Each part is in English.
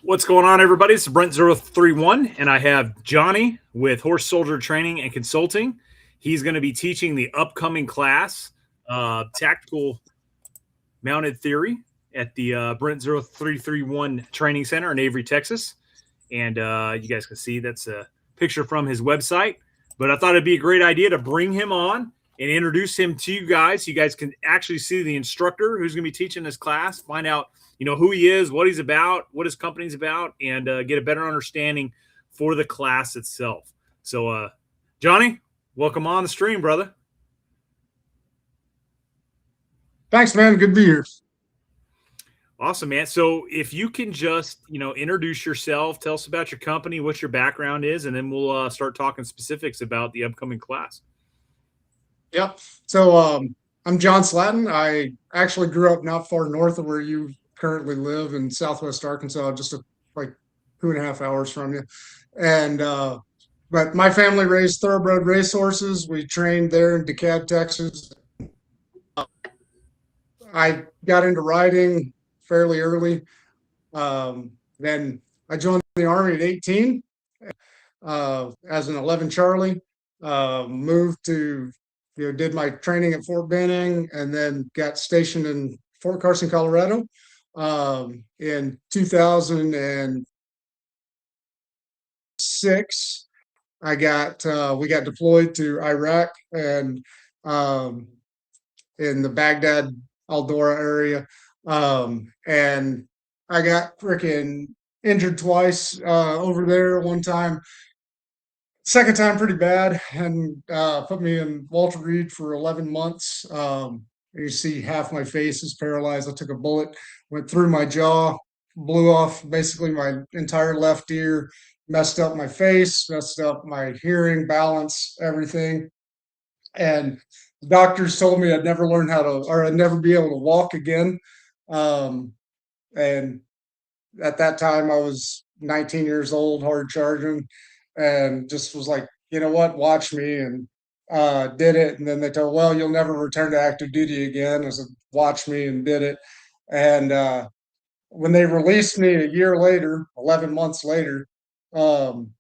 What's going on, everybody? It's Brent0331, and I have Johnny with Horse Soldier Training and Consulting. He's going to be teaching the upcoming class, Tactical Mounted Theory, at the Brent0331 Training Center in Avery, Texas. And you guys can see that's a picture from his website. But I thought it'd be a great idea to bring him on and introduce him to you guys. You guys can actually see the instructor who's going to be teaching this class, find out who he is, what he's about, what his company's about, and get a better understanding for the class itself. So, Johnny, welcome on the stream, brother. Thanks, man. Good to be here. Awesome, man. So if you can just, introduce yourself, tell us about your company, what your background is, and then we'll start talking specifics about the upcoming class. Yep. So I'm John Slatton. I actually grew up not far north of where you currently live in Southwest Arkansas, just like 2.5 hours from you. And but my family raised thoroughbred racehorses. We trained there in DeKalb, Texas. I got into riding fairly early. Then I joined the Army at 18 as an 11 Charlie. Moved to, did my training at Fort Benning, and then got stationed in Fort Carson, Colorado. In 2006, we got deployed to Iraq and in the Baghdad Aldora area. And I got freaking injured twice over there. One time, second time pretty bad, and put me in Walter Reed for 11 months. You see half my face is paralyzed. I took a bullet, went through my jaw, blew off basically my entire left ear, messed up my face, messed up my hearing, balance, everything. And doctors told me I'd never learn I'd never be able to walk again. And at that time, I was 19 years old, hard charging, and just was like, you know what, watch me, and did it. And then they told, well, you'll never return to active duty again. I said, watch me, and did it. And when they released me a year later, 11 months later, um,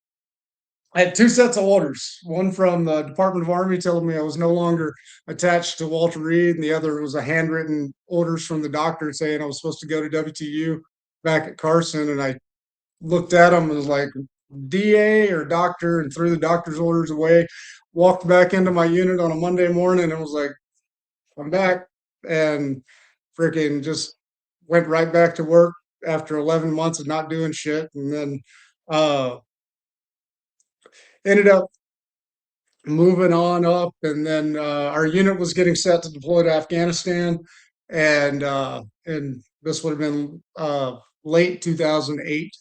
I had two sets of orders. One from the Department of Army telling me I was no longer attached to Walter Reed, and the other was a handwritten orders from the doctor saying I was supposed to go to WTU back at Carson. And I looked at them and was like, DA or doctor, and threw the doctor's orders away. Walked back into my unit on a Monday morning and was like, I'm back, and freaking just went right back to work after 11 months of not doing shit. And then ended up moving on up, and then our unit was getting set to deploy to Afghanistan, and this would have been late 2008,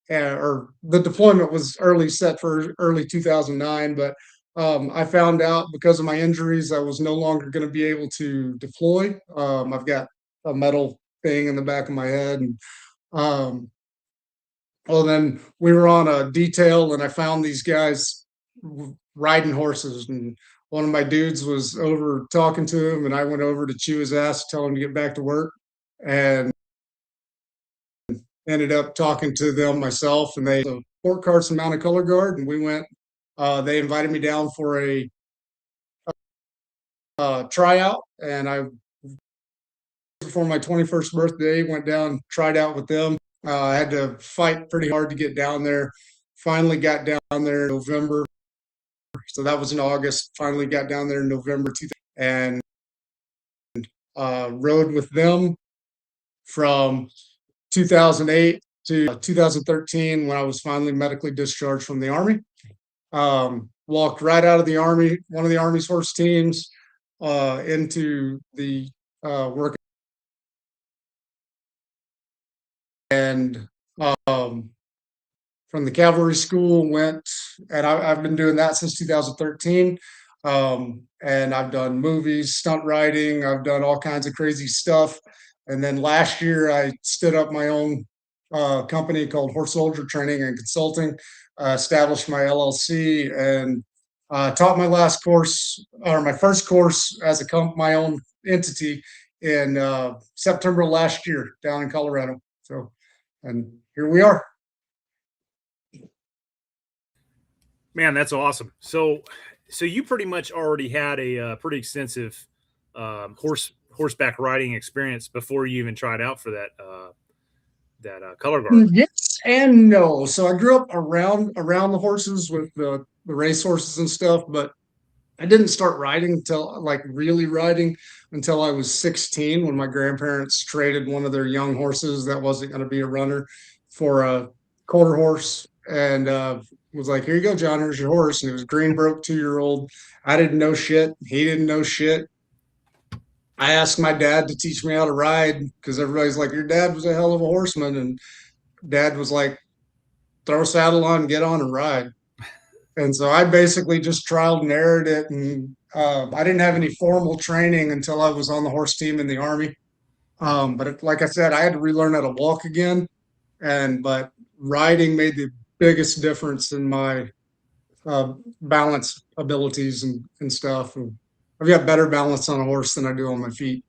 or the deployment was set for early 2009, but I found out because of my injuries I was no longer going to be able to deploy. I've got a metal thing in the back of my head, and well, then we were on a detail, and I found these guys riding horses, and one of my dudes was over talking to him, and I went over to chew his ass, tell him to get back to work, and ended up talking to them myself. And they Fort Carson Mounted Color Guard, and we went. They invited me down for a tryout, and I, before my 21st birthday, went down, tried out with them. I had to fight pretty hard to get down there. Finally got down there in November. So that was in August. Finally got down there in November 2000, and rode with them from 2008 to 2013 when I was finally medically discharged from the Army. Walked right out of the Army, one of the Army's horse teams, into the work. And from the cavalry school went, and I've been doing that since 2013. And I've done movies, stunt riding, I've done all kinds of crazy stuff. And then last year I stood up my own company called Horse Soldier Training and Consulting, established my LLC, and taught my last course, or my first course as my own entity, in September last year down in Colorado. So, and here we are. Man, that's awesome. So you pretty much already had a pretty extensive horseback riding experience before you even tried out for that color guard. Yes and no. So I grew up around the horses with the race horses and stuff, but I didn't start riding until like really riding until I was 16 when my grandparents traded one of their young horses that wasn't going to be a runner for a quarter horse and was like, here you go, John, here's your horse. And it was Greenbroke 2 year old. I didn't know shit. He didn't know shit. I asked my dad to teach me how to ride because everybody's like, your dad was a hell of a horseman. And dad was like, throw a saddle on, get on and ride. And so I basically just trial and errored it. And I didn't have any formal training until I was on the horse team in the Army. Like I said, I had to relearn how to walk again. But riding made the biggest difference in my balance abilities and stuff. And I've got better balance on a horse than I do on my feet.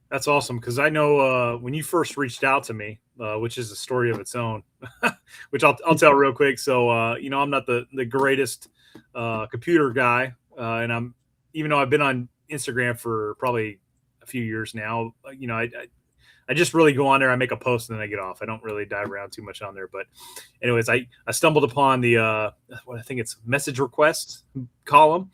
That's awesome because I know when you first reached out to me, which is a story of its own, which I'll tell real quick. So I'm not the greatest computer guy, and even though I've been on Instagram for probably a few years now, I just really go on there, I make a post, and then I get off. I don't really dive around too much on there. But anyways, I stumbled upon the what I think it's message requests column.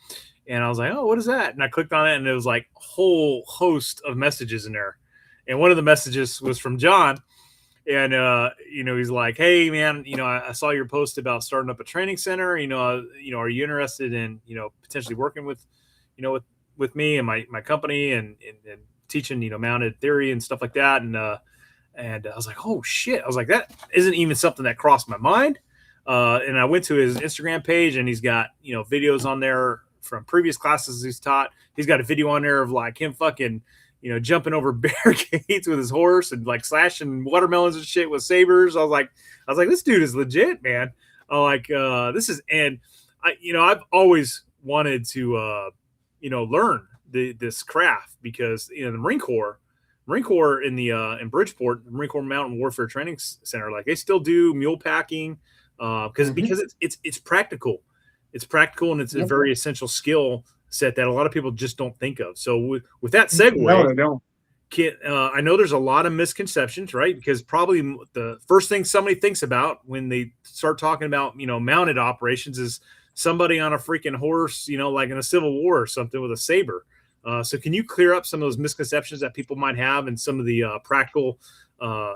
And I was like, oh, what is that? And I clicked on it, and it was like a whole host of messages in there. And one of the messages was from John. And, he's like, hey, man, I saw your post about starting up a training center. Are you interested in, potentially working with me and my company and teaching, mounted theory and stuff like that. And I was like, oh, shit. I was like, that isn't even something that crossed my mind. And I went to his Instagram page, and he's got, videos on there from previous classes he's taught. He's got a video on there of like him fucking, jumping over barricades with his horse and like slashing watermelons and shit with sabers. I was like, this dude is legit, man. This is, and I've always wanted to, learn this craft because, the Marine Corps in in Bridgeport, the Marine Corps Mountain Warfare Training Center, like they still do mule packing because it's practical. It's practical, and it's a very essential skill set that a lot of people just don't think of. So with that segue, no, they don't. I know there's a lot of misconceptions, right? Because probably the first thing somebody thinks about when they start talking about, mounted operations is somebody on a freaking horse, like in a Civil War or something with a saber. So can you clear up some of those misconceptions that people might have and some of the practical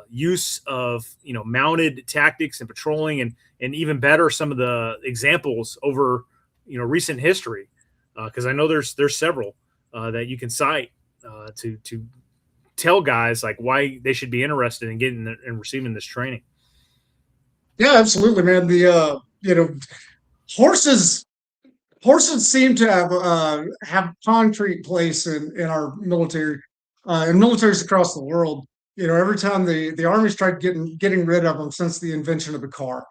use of, mounted tactics and patrolling and even better, some of the examples over, recent history? Because I know there's several that you can cite to tell guys like why they should be interested in getting and receiving this training. Yeah, absolutely, man. The horses seem to have concrete place in our military and militaries across the world. Every time the army's tried getting rid of them since the invention of the car,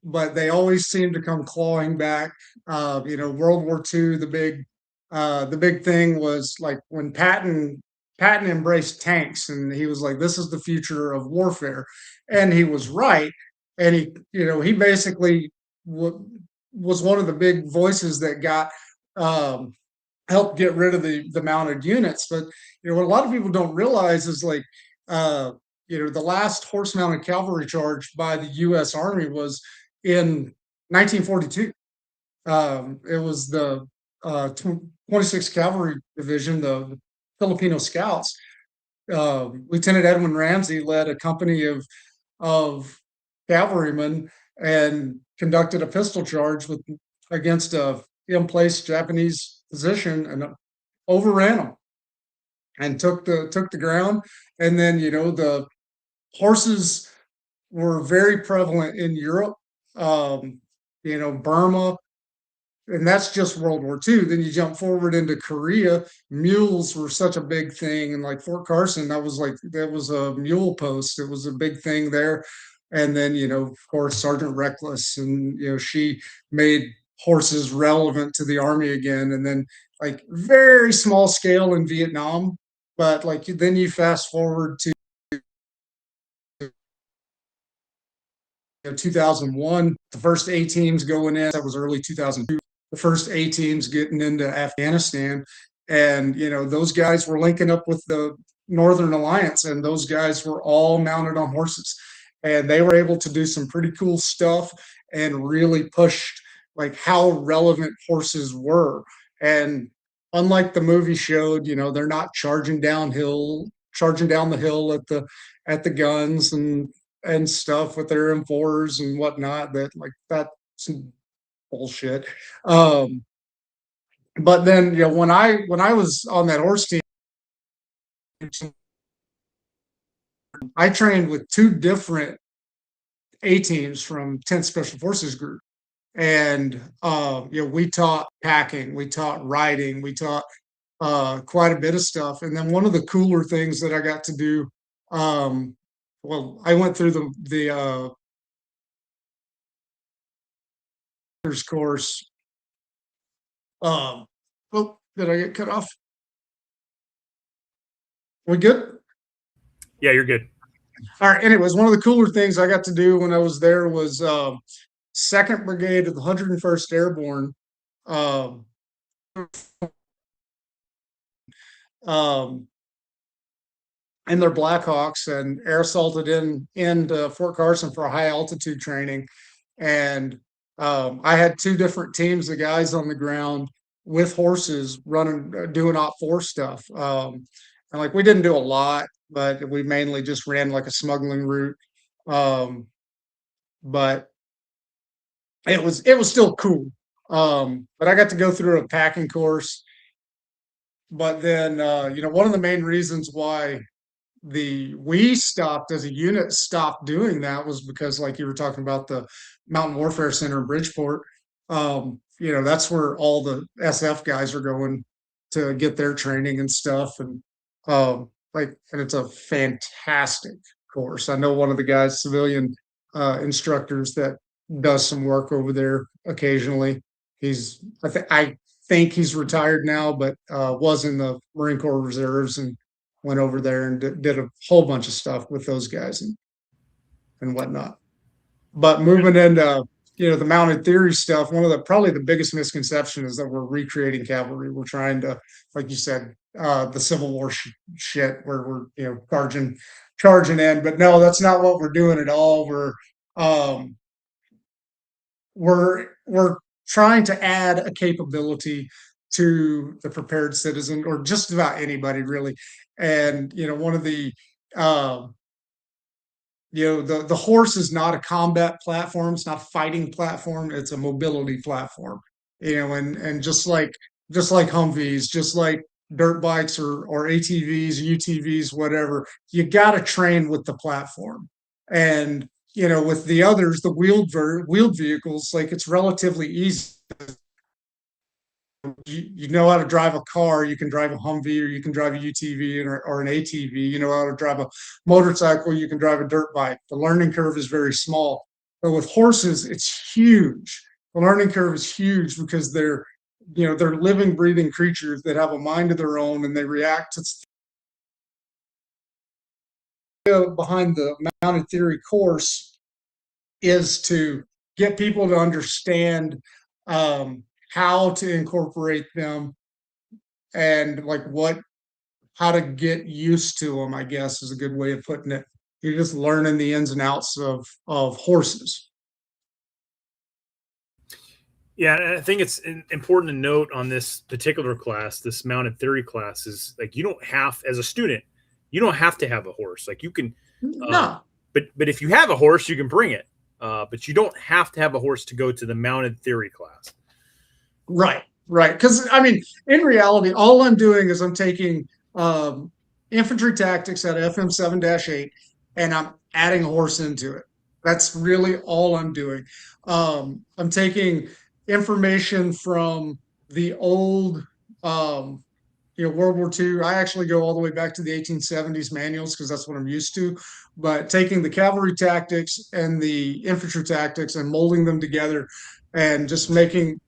but they always seem to come clawing back. World War II, the big thing was like when Patton embraced tanks, and he was like, "This is the future of warfare," and he was right. And he basically was one of the big voices that got helped get rid of the mounted units. But what a lot of people don't realize is like the last horse mounted cavalry charge by the U.S. Army was in 1942. It was the 26th Cavalry Division, the Filipino Scouts. Lieutenant Edwin Ramsey led a company of cavalrymen and conducted a pistol charge against a in-place Japanese position and overran them and took the ground. And then the horses were very prevalent in Europe, Burma, and that's just World War II. Then you jump forward into Korea. Mules were such a big thing, and like Fort Carson, that was a mule post. It was a big thing there. And then of course Sergeant Reckless, and she made horses relevant to the army again. And then like very small scale in Vietnam, but like then you fast forward to 2001, the first A teams going in. That was early 2002. The first A teams getting into Afghanistan, and those guys were linking up with the Northern Alliance, and those guys were all mounted on horses, and they were able to do some pretty cool stuff and really pushed like how relevant horses were. And unlike the movie showed, they're not charging down the hill at the guns and stuff with their M4s and whatnot. That's bullshit. But then when I was on that horse team, I trained with two different A teams from 10th Special Forces Group. And we taught packing, we taught riding, we taught quite a bit of stuff. And then one of the cooler things that I got to do, I went through the course. Oh, did I get cut off? We good? Yeah, you're good. All right. Anyways, one of the cooler things I got to do when I was there was Second Brigade of the 101st Airborne. Um, um, and their Blackhawks and air assaulted in Fort Carson for a high altitude training. And I had two different teams of guys on the ground with horses running, doing OP4 stuff. And like we didn't do a lot, but we mainly just ran like a smuggling route. But it was still cool. But I got to go through a packing course. But then one of the main reasons why we stopped as a unit stopped doing that was because, like you were talking about, the Mountain Warfare Center in Bridgeport. That's where all the SF guys are going to get their training and stuff. And and it's a fantastic course. I know one of the guys, civilian instructors, that does some work over there occasionally. I think he's retired now, but was in the Marine Corps Reserves and went over there and did a whole bunch of stuff with those guys and whatnot. But moving into the mounted theory stuff, probably the biggest misconception is that we're recreating cavalry. We're trying to, like you said, the Civil War shit where we're charging in. But no, that's not what we're doing at all. We're trying to add a capability to the prepared citizen, or just about anybody really. And one of the the horse is not a combat platform, it's not a fighting platform, it's a mobility platform. And just like Humvees, just like dirt bikes or ATVs, UTVs, whatever, you got to train with the platform. And with the others, the wheeled vehicles, like, it's relatively easy. You know how to drive a car, you can drive a Humvee, or you can drive a UTV or an ATV. You know how to drive a motorcycle, you can drive a dirt bike. The learning curve is very small. But with horses, it's huge. The learning curve is huge because they're living, breathing creatures that have a mind of their own, and they react to behind the mounted theory course is to get people to understand how to incorporate them, and like how to get used to them, I guess, is a good way of putting it. You're just learning the ins and outs of horses. Yeah, I think it's important to note on this particular class, this mounted theory class, is like, you don't have, as a student, you don't have to have a horse. Like, you can, No. But if you have a horse, you can bring it. But you don't have to have a horse to go to the mounted theory class. Right. Because in reality, all I'm doing is I'm taking infantry tactics at FM 7-8, and I'm adding a horse into it. That's really all I'm doing. I'm taking information from the old World War II. I actually go all the way back to the 1870s manuals because that's what I'm used to. But taking the cavalry tactics and the infantry tactics and molding them together, and just making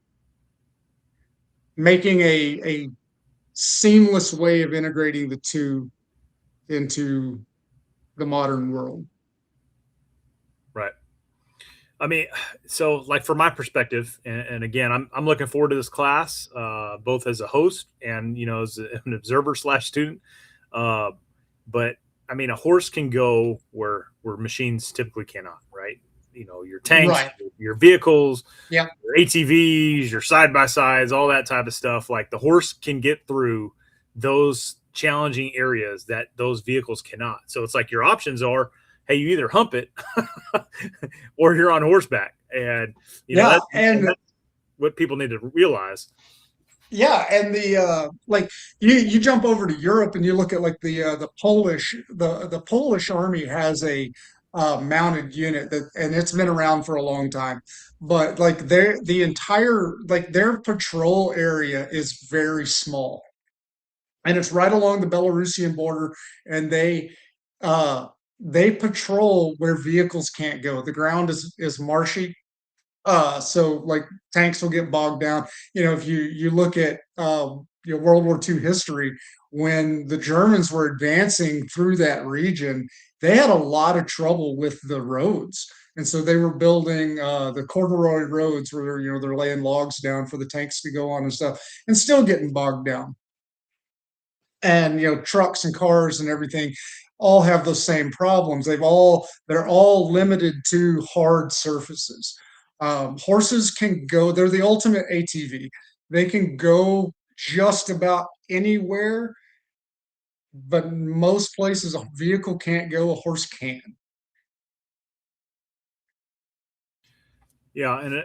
a seamless way of integrating the two into the modern world. Right. I mean, so like from my perspective, and again, I'm looking forward to this class, both as a host and as an observer slash student. Uh, but I mean, a horse can go where machines typically cannot, right? Your tanks, Right. your vehicles, Yeah. your ATVs, your side by sides, all that type of stuff. Like the horse can get through those challenging areas that those vehicles cannot. So it's like your options are, hey, you either hump it or you're on horseback, and Yeah. and that's what people need to realize. Yeah, and like you jump over to Europe and you look at like the Polish army has a mounted unit that, and it's been around for a long time, but like the entire like their patrol area is very small, and it's right along the Belarusian border, and uh they patrol where vehicles can't go. The ground is marshy, so like tanks will get bogged down. If you look at World War II history, when the Germans were advancing through that region, they had a lot of trouble with the roads. And so they were building the corduroy roads where they're laying logs down for the tanks to go on and stuff, and still getting bogged down. And trucks and cars and everything all have those same problems. They're all limited to hard surfaces. Horses can go, they're the ultimate ATV. They can go just about anywhere, but most places a vehicle can't go, a horse can. Yeah, and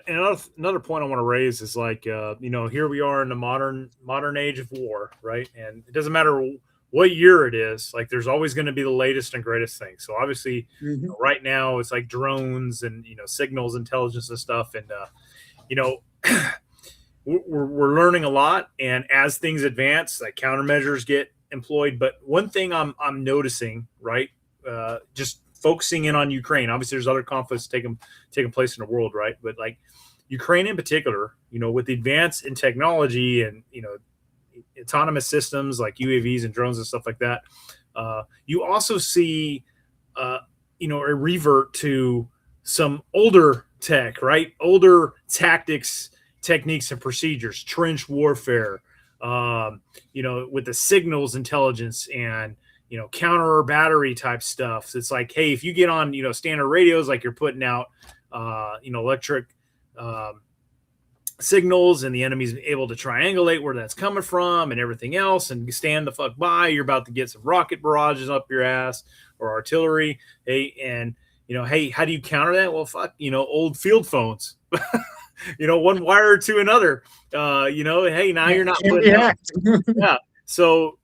another point I want to raise is like here we are in the modern age of war, right? And it doesn't matter what year it is, like there's always going to be the latest and greatest thing. So obviously, Mhm. right now it's like drones and signals intelligence and stuff, and you know we're learning a lot, and as things advance, like countermeasures get employed. But one thing I'm noticing, right, just focusing in on Ukraine. Obviously, there's other conflicts taking place in the world, right? But like Ukraine in particular, with the advance in technology and autonomous systems like UAVs and drones and stuff like that, you also see a revert to some older tech, right? Older tactics, techniques, and procedures, trench warfare, with the signals intelligence and counter battery type stuff. So it's like, hey, if you get on standard radios, like you're putting out electric signals, and the enemy's able to triangulate where that's coming from and everything else, and stand the fuck by, you're about to get some rocket barrages up your ass or artillery. Hey, and hey, how do you counter that? Well, fuck, old field phones. One wire to another. Hey, now you're not putting out. Yeah. So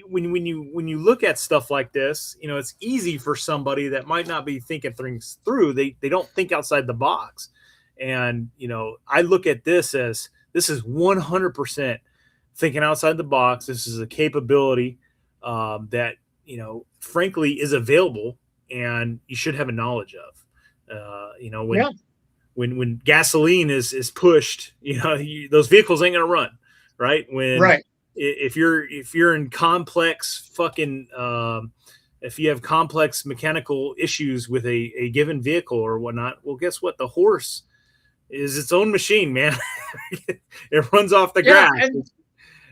when you look at stuff like this, it's easy for somebody that might not be thinking things through. They don't think outside the box. And I look at this as this is 100% thinking outside the box. This is a capability that frankly is available, and you should have a knowledge of. When Yeah. when gasoline is pushed, those vehicles ain't gonna run, right? Right. If you're in complex fucking if you have complex mechanical issues with a given vehicle or whatnot, well, guess what? The horse is its own machine, man. It runs off the Yeah. grass.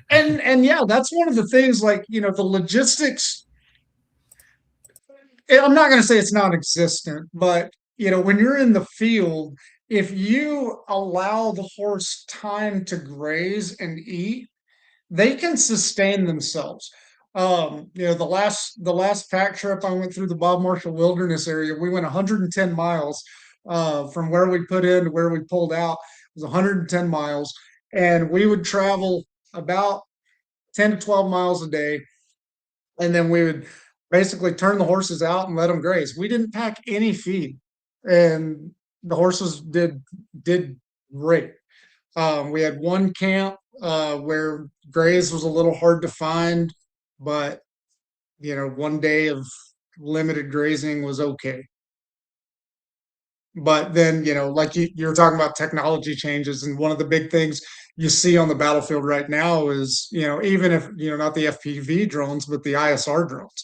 And yeah, that's one of the things, like, the logistics. I'm not going to say it's non-existent, but when you're in the field, if you allow the horse time to graze and eat, they can sustain themselves. The last pack trip I went through the Bob Marshall Wilderness area, we went 110 miles from where we put in to where we pulled out. It was 110 miles, and we would travel about 10 to 12 miles a day, and then we would basically turn the horses out and let them graze. We didn't pack any feed, and the horses did great. We had one camp where graze was a little hard to find, but one day of limited grazing was okay. But then, like you were talking about technology changes, and one of the big things you see on the battlefield right now is, even if, not the FPV drones, but the ISR drones.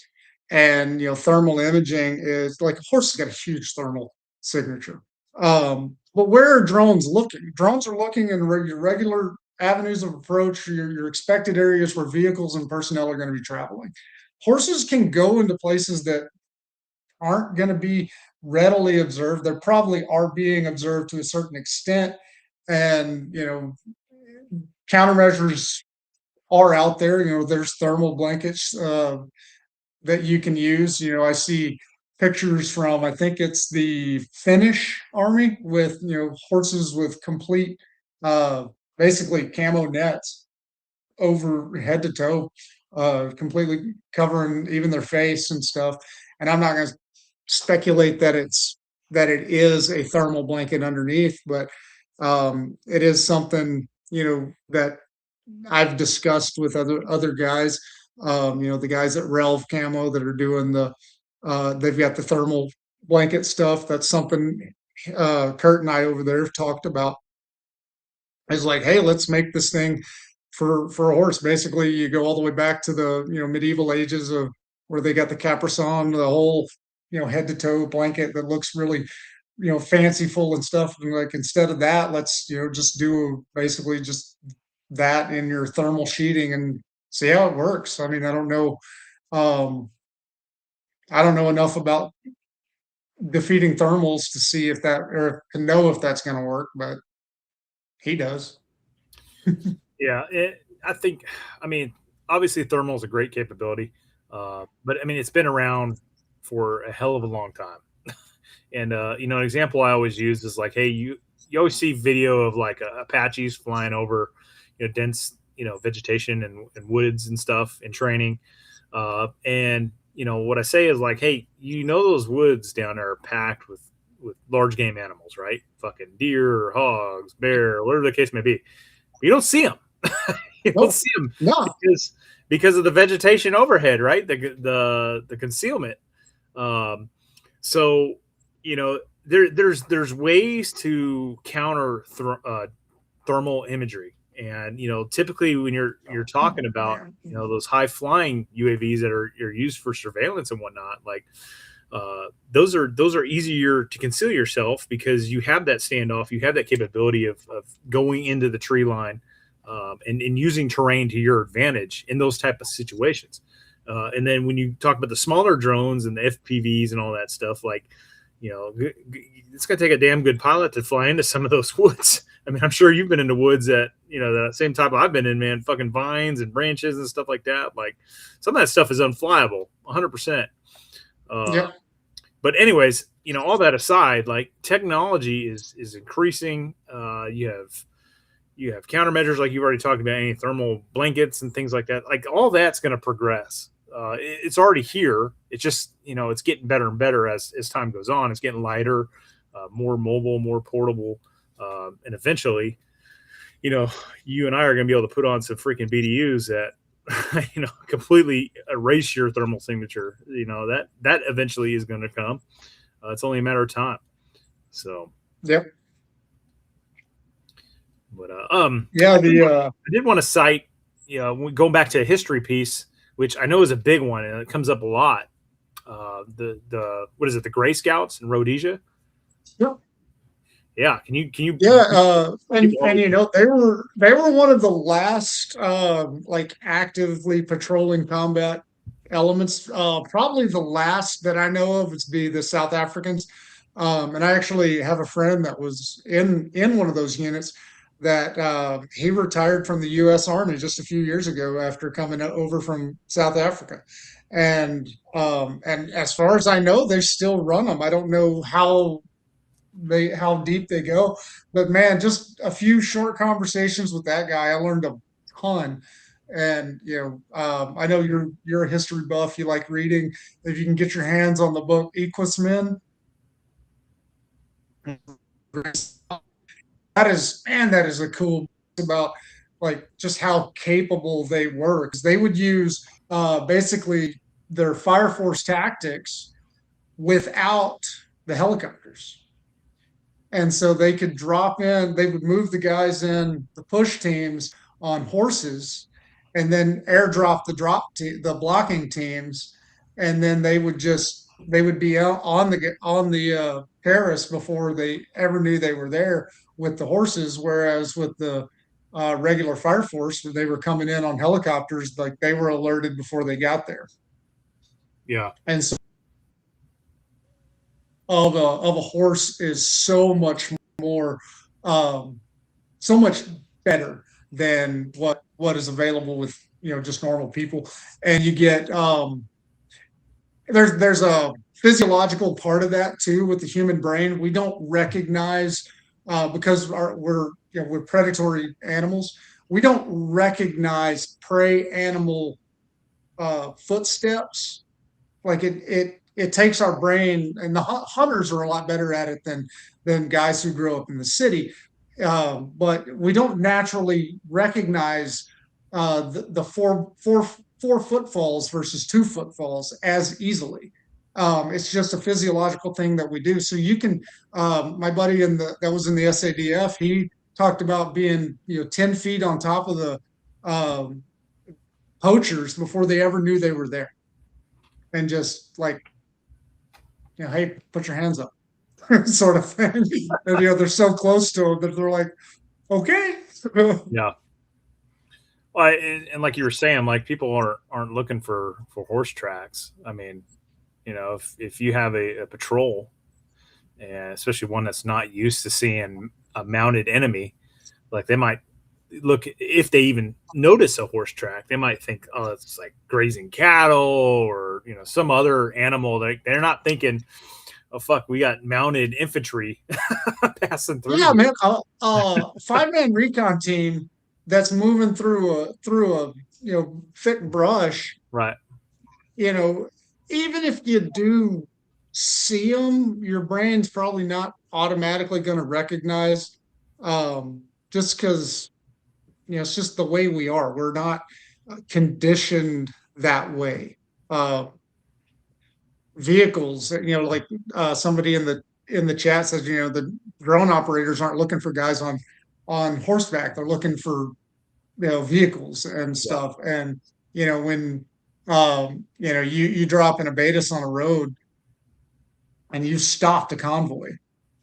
And, thermal imaging is like a horse has got a huge thermal signature. But where are drones looking? Drones are looking in your regular avenues of approach, your expected areas where vehicles and personnel are going to be traveling. Horses can go into places that aren't going to be readily observed. They probably are being observed to a certain extent. And, countermeasures are out there. There's thermal blankets that you can use. I see pictures from, I think it's the Finnish army with, horses with complete, uh, basically camo nets over head to toe, completely covering even their face and stuff. And I'm not going to speculate that it is a thermal blanket underneath, but it is something that I've discussed with other guys. The guys at Relv Camo that are doing they've got the thermal blanket stuff. That's something Kurt and I over there have talked about. Is like, hey, let's make this thing for a horse. Basically, you go all the way back to the medieval ages of where they got the caparison, the whole head to toe blanket that looks really fanciful and stuff. And like instead of that, let's just do basically just that in your thermal sheeting and see how it works. I mean, um, I don't know enough about defeating thermals to see if that or to know if that's going to work, but he does. Yeah, I think. I mean, obviously, thermal is a great capability, but I mean, it's been around for a hell of a long time. And an example I always use is like, hey, you always see video of like Apaches flying over, dense vegetation and woods and stuff in training, and what I say is like, hey, those woods down there are packed with large game animals, right? Fucking deer, hogs, bear, whatever the case may be. You don't see them. You don't see them No. because of the vegetation overhead, right? The concealment. So there's ways to counter thermal imagery, and typically when you're talking about those high flying UAVs that are used for surveillance and whatnot, like those are easier to conceal yourself because you have that standoff, you have that capability of going into the tree line, and using terrain to your advantage in those type of situations. And then when you talk about the smaller drones and the FPVs and all that stuff, like it's going to take a damn good pilot to fly into some of those woods. I mean, I'm sure you've been into woods that, the same type I've been in, man, fucking vines and branches and stuff like that. Like some of that stuff is unflyable 100%. Yep. But anyways, all that aside, like technology is increasing. You have countermeasures like you've already talked about, any thermal blankets and things like that. Like all that's going to progress. It's already here. It's just, it's getting better and better as time goes on. It's getting lighter, more mobile, more portable. And eventually, you and I are going to be able to put on some freaking BDUs that, completely erase your thermal signature. That eventually is going to come. It's only a matter of time. So, Yep. But Yeah, I did want to cite, going back to a history piece, which I know is a big one and it comes up a lot. The what is it? The Gray Scouts in Rhodesia. Yep. Yeah, can you? Yeah, and they were one of the last like actively patrolling combat elements. Probably the last that I know of is be the South Africans. And I actually have a friend that was in one of those units that he retired from the U.S. Army just a few years ago after coming over from South Africa. And as far as I know, they still run them. I don't know how deep they go. But man, just a few short conversations with that guy, I learned a ton. And I know you're a history buff. You like reading. If you can get your hands on the book Equusmen, that is a cool about like just how capable they were. Because they would use basically their fire force tactics without the helicopters. And so they could drop in, they would move the guys in the push teams on horses and then airdrop the blocking teams. And then they would just they would be out on the terrace before they ever knew they were there with the horses. Whereas with the regular fire force, when they were coming in on helicopters, like they were alerted before they got there. Yeah. And so of a horse is so much more, um, so much better than what is available with just normal people. And you get there's a physiological part of that too with the human brain. We don't recognize because we're predatory animals. We don't recognize prey animal footsteps. Like it takes our brain, and the hunters are a lot better at it than guys who grow up in the city. But we don't naturally recognize the four footfalls versus 2 footfalls as easily. It's just a physiological thing that we do. So you can, my buddy that was in the SADF, he talked about being 10 feet on top of the um, poachers before they ever knew they were there, and just like, hey, put your hands up, sort of thing. And they're so close to them that they're like, okay. Yeah. Well, and like you were saying, like people aren't looking for horse tracks. I mean, if you have a patrol, and especially one that's not used to seeing a mounted enemy, like they might look, if they even notice a horse track, they might think, oh, it's like grazing cattle or some other animal. They're not thinking, oh fuck, we got mounted infantry passing through. Yeah, man. 5-man recon team that's moving through a thick brush. Right. Even if you do see them, your brain's probably not automatically going to recognize, just because it's just the way we are. We're not conditioned that way. Vehicles, like somebody in the chat says, the drone operators aren't looking for guys on horseback. They're looking for vehicles and stuff. And when you drop an abatis on a road and you stop the convoy,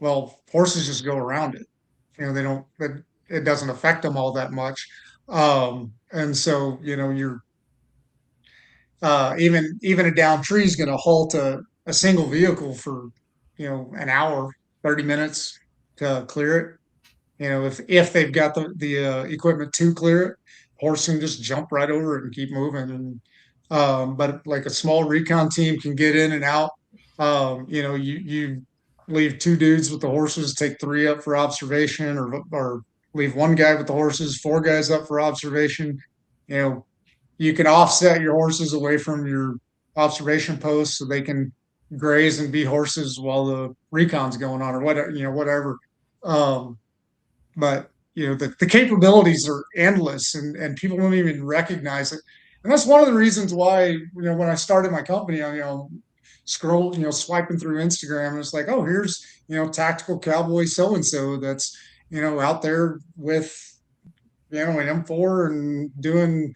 well, horses just go around it. They don't. It doesn't affect them all that much. And so you're even a down tree is going to halt a single vehicle for an hour, 30 minutes to clear it. If they've got the equipment to clear it, horse can just jump right over it and keep moving. And but like a small recon team can get in and out. You leave 2 dudes with the horses, take 3 up for observation, or leave 1 guy with the horses, 4 guys up for observation. You can offset your horses away from your observation posts so they can graze and be horses while the recon's going on, or whatever. Um, but the capabilities are endless, and people don't even recognize it. And that's one of the reasons why when I started my company, swiping through Instagram, and it's like, oh, here's tactical cowboy so and so that's out there with an M4 and doing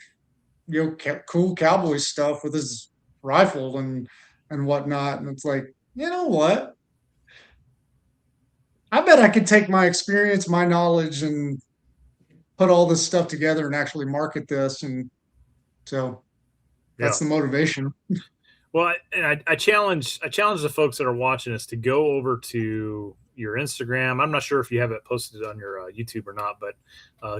cool cowboy stuff with his rifle and whatnot. And it's like, you know what? I bet I could take my experience, my knowledge, and put all this stuff together and actually market this. And so that's the motivation. Well, I challenge the folks that are watching us to go over to your Instagram. I'm not sure if you have it posted on your YouTube or not, but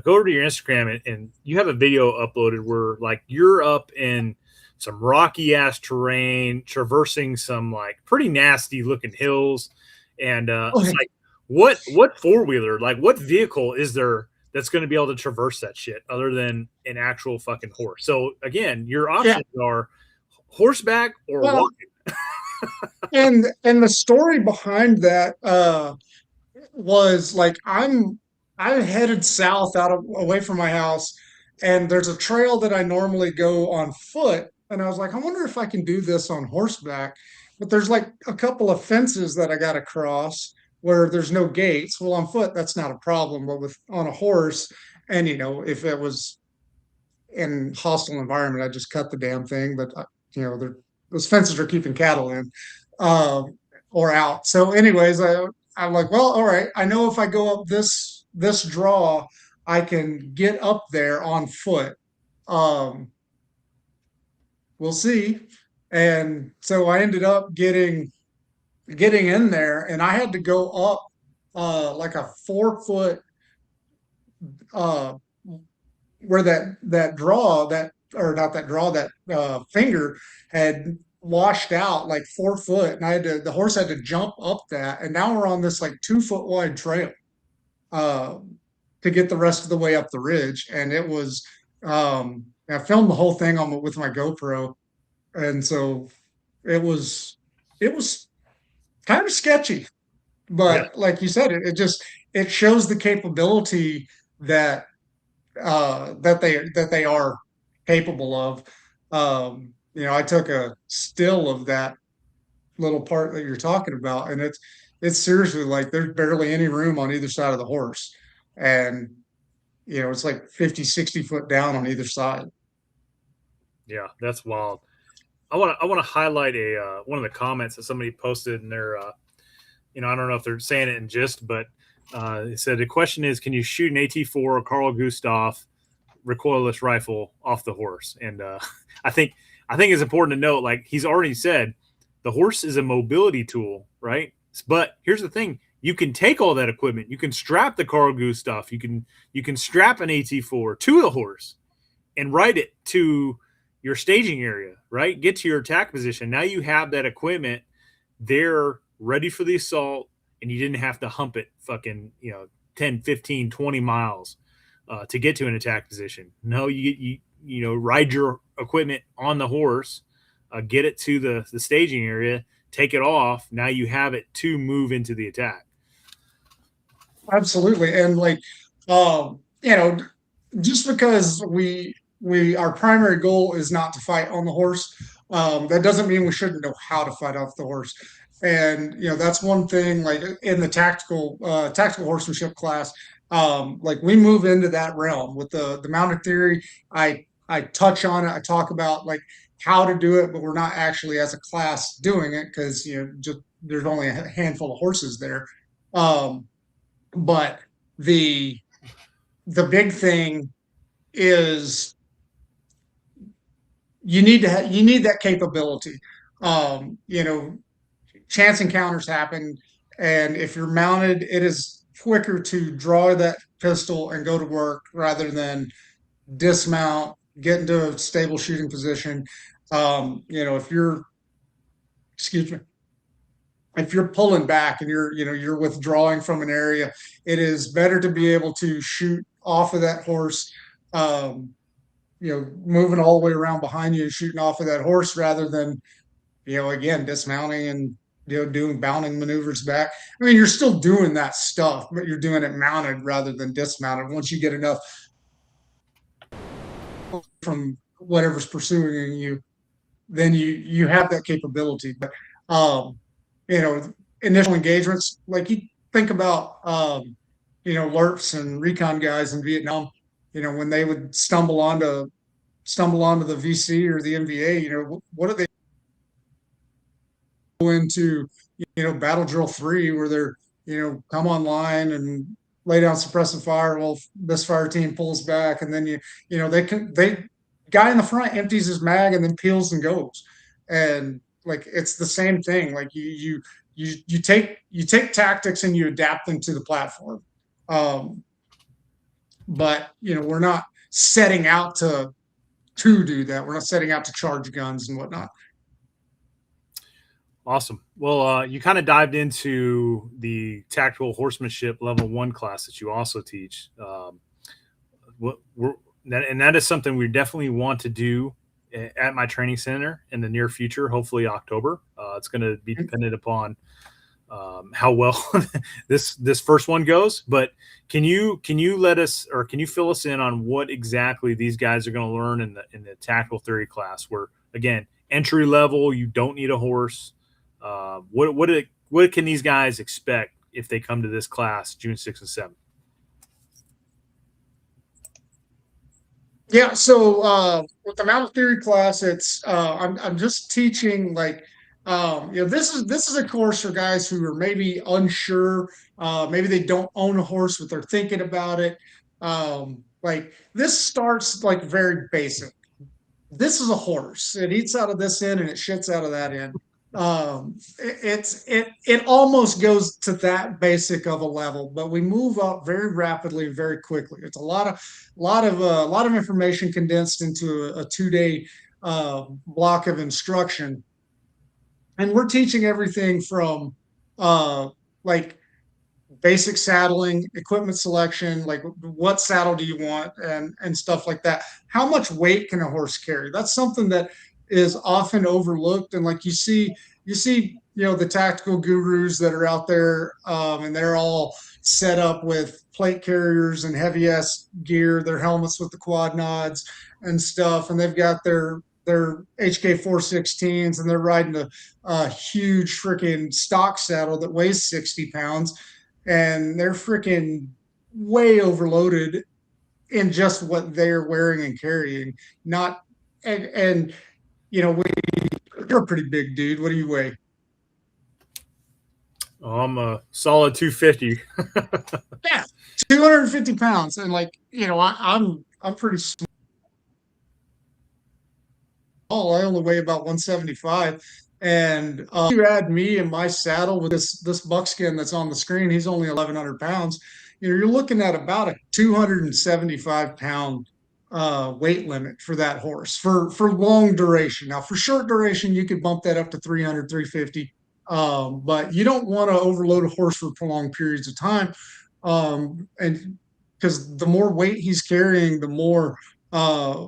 go over to your Instagram and you have a video uploaded where like you're up in some rocky ass terrain, traversing some like pretty nasty looking hills, and it's like what 4-wheeler, like what vehicle is there that's going to be able to traverse that shit other than an actual fucking horse? So again, your options are horseback or walking. and the story behind that was like I headed south away from my house, and there's a trail that I normally go on foot, and I was like, I wonder if I can do this on horseback. But there's like a couple of fences that I got to cross where there's no gates. Well, on foot that's not a problem, but on a horse, and if it was in hostile environment, I just cut the damn thing. But those fences are keeping cattle in. or out. So anyways, I'm like, well, all right, I know if I go up this draw, I can get up there on foot. Um, we'll see. And so I ended up getting in there, and I had to go up like a 4 foot uh where that draw that or not that draw that finger had washed out like 4 foot, and the horse had to jump up that, and now we're on this like 2 foot wide trail uh to get the rest of the way up the ridge. And it was I filmed the whole thing on with my GoPro, and so it was it was kind of sketchy. Yeah. But like you said, it shows the capability that that they are capable of. I took a still of that little part that you're talking about, and it's seriously like there's barely any room on either side of the horse, and it's like 50, 60 foot down on either side. Yeah, that's wild. I want to highlight a one of the comments that somebody posted in their I don't know if they're saying it in gist, but it said the question is, can you shoot an AT4 or Carl Gustav recoilless rifle off the horse? And I think it's important to note, like he's already said, the horse is a mobility tool, right? But here's the thing: you can take all that equipment, you can strap the Carl Gustav, you can strap an AT4 to the horse and ride it to your staging area, right? Get to your attack position. Now you have that equipment there ready for the assault, and you didn't have to hump it fucking 10, 15, 20 miles to get to an attack position. No, you ride your equipment on the horse, get it to the staging area, take it off. Now you have it to move into the attack. Absolutely. And like, just because our primary goal is not to fight on the horse, that doesn't mean we shouldn't know how to fight off the horse. And that's one thing. Like in the tactical horsemanship class, like we move into that realm with the mounted theory. I touch on it. I talk about like how to do it, but we're not actually as a class doing it because just there's only a handful of horses there. Um, but the the big thing is you need that capability. Chance encounters happen, and if you're mounted, it is quicker to draw that pistol and go to work rather than dismount, get into a stable shooting position. If you're excuse me, if you're pulling back and you're withdrawing from an area, it is better to be able to shoot off of that horse, um, moving all the way around behind you and shooting off of that horse rather than again dismounting and doing bounding maneuvers back. I mean, you're still doing that stuff, but you're doing it mounted rather than dismounted. Once you get enough from whatever's pursuing you, then you have that capability. But um, initial engagements, like you think about LERPs and recon guys in Vietnam, when they would stumble onto the VC or the MVA, what do they go into, battle drill 3 where they're, come online and lay down suppressive fire. Well, this fire team pulls back, and then they guy in the front empties his mag and then peels and goes. And like it's the same thing. Like you take tactics and you adapt them to the platform. But we're not setting out to do that. We're not setting out to charge guns and whatnot. Awesome. Well, you kind of dived into the tactical horsemanship level 1 class that you also teach. And that is something we definitely want to do at my training center in the near future, hopefully October. It's going to be dependent upon how well this first one goes. But can you let us, or can you fill us in on what exactly these guys are going to learn in the tactical theory class? Where again, entry level, you don't need a horse. What can these guys expect if they come to this class June 6th and 7th? Yeah, so with the mounted theory class, it's I'm just teaching like This is a course for guys who are maybe unsure. Maybe they don't own a horse, but they're thinking about it. Like this starts like very basic. This is a horse. It eats out of this end and it shits out of that end. It almost goes to that basic of a level, but we move up very rapidly, very quickly. It's a lot of information condensed into a 2 day block of instruction, and we're teaching everything from like basic saddling, equipment selection, like what saddle do you want, and stuff like that. How much weight can a horse carry? That's something that is often overlooked. And like the tactical gurus that are out there, and they're all set up with plate carriers and heavy ass gear, their helmets with the quad nods and stuff, and they've got their HK 416s, and they're riding a huge freaking stock saddle that weighs 60 pounds, and they're freaking way overloaded in just what they're wearing and carrying. Not and you're a pretty big dude. What do you weigh? Oh, I'm a solid 250. Yeah, 250 pounds, and I'm pretty small. I only weigh about 175. And you add me and my saddle with this buckskin that's on the screen, he's only 1,100 pounds. You're looking at about a 275 pound weight limit for that horse for long duration. Now, for short duration, you could bump that up to 300, 350. But you don't want to overload a horse for prolonged periods of time. And because the more weight he's carrying, uh,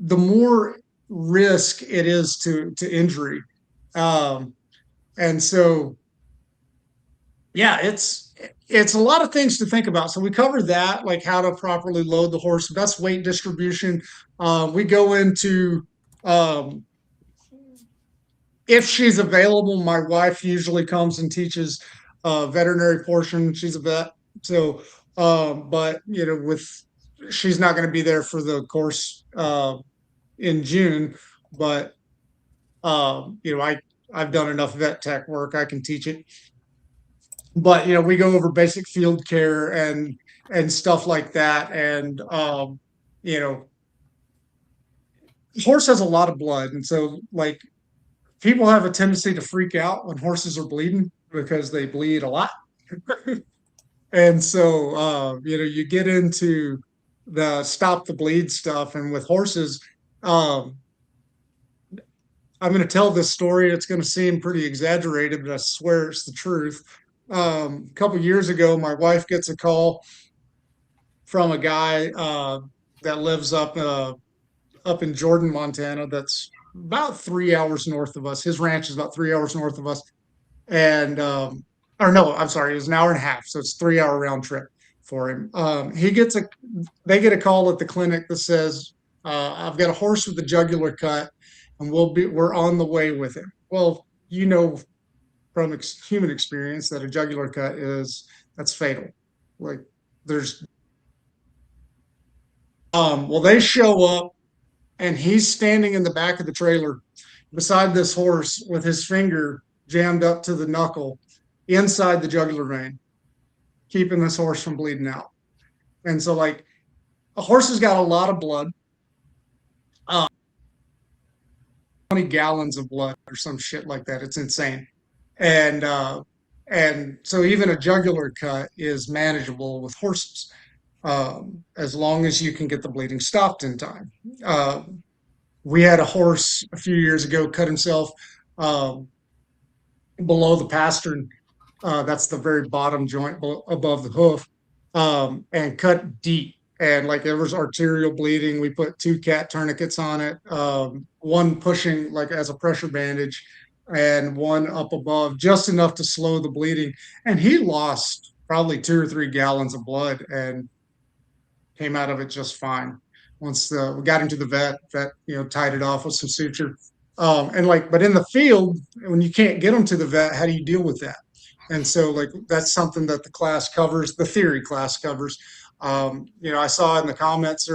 the more risk it is to injury. Um, and so, yeah, it's a lot of things to think about. So we cover that, like how to properly load the horse, best weight distribution. We go into um, if she's available. My wife usually comes and teaches veterinary portion. She's a vet, so but with she's not going to be there for the course in June, but I've done enough vet tech work. I can teach it. But we go over basic field care and stuff like that. And you know, horse has a lot of blood, and so like people have a tendency to freak out when horses are bleeding because they bleed a lot. And so you get into the stop the bleed stuff, and with horses, um, I'm going to tell this story. It's going to seem pretty exaggerated, but I swear it's the truth. A couple years ago, my wife gets a call from a guy that lives up in Jordan, Montana. That's about 3 hours north of us. His ranch is about 3 hours north of us, and or no, I'm sorry, it was an hour and a half, so it's 3 hour round trip for him. They get a call at the clinic that says, "I've got a horse with a jugular cut, and we're on the way with him." Well, from human experience that a jugular cut that's fatal. Like there's well, they show up, and he's standing in the back of the trailer beside this horse with his finger jammed up to the knuckle inside the jugular vein, keeping this horse from bleeding out. And so, like, a horse has got a lot of blood, 20 gallons of blood or some shit like that. It's insane. And so even a jugular cut is manageable with horses, as long as you can get the bleeding stopped in time. We had a horse a few years ago cut himself um, below the pastern. That's the very bottom joint above the hoof, and cut deep. And like there was arterial bleeding. We put two cat tourniquets on it, one pushing like as a pressure bandage, and one up above, just enough to slow the bleeding. And he lost probably 2 or 3 gallons of blood and came out of it just fine. Once we got him to the vet, tied it off with some suture. But in the field, when you can't get them to the vet, how do you deal with that? And so, like, that's something that the class covers, the theory class covers. I saw in the comments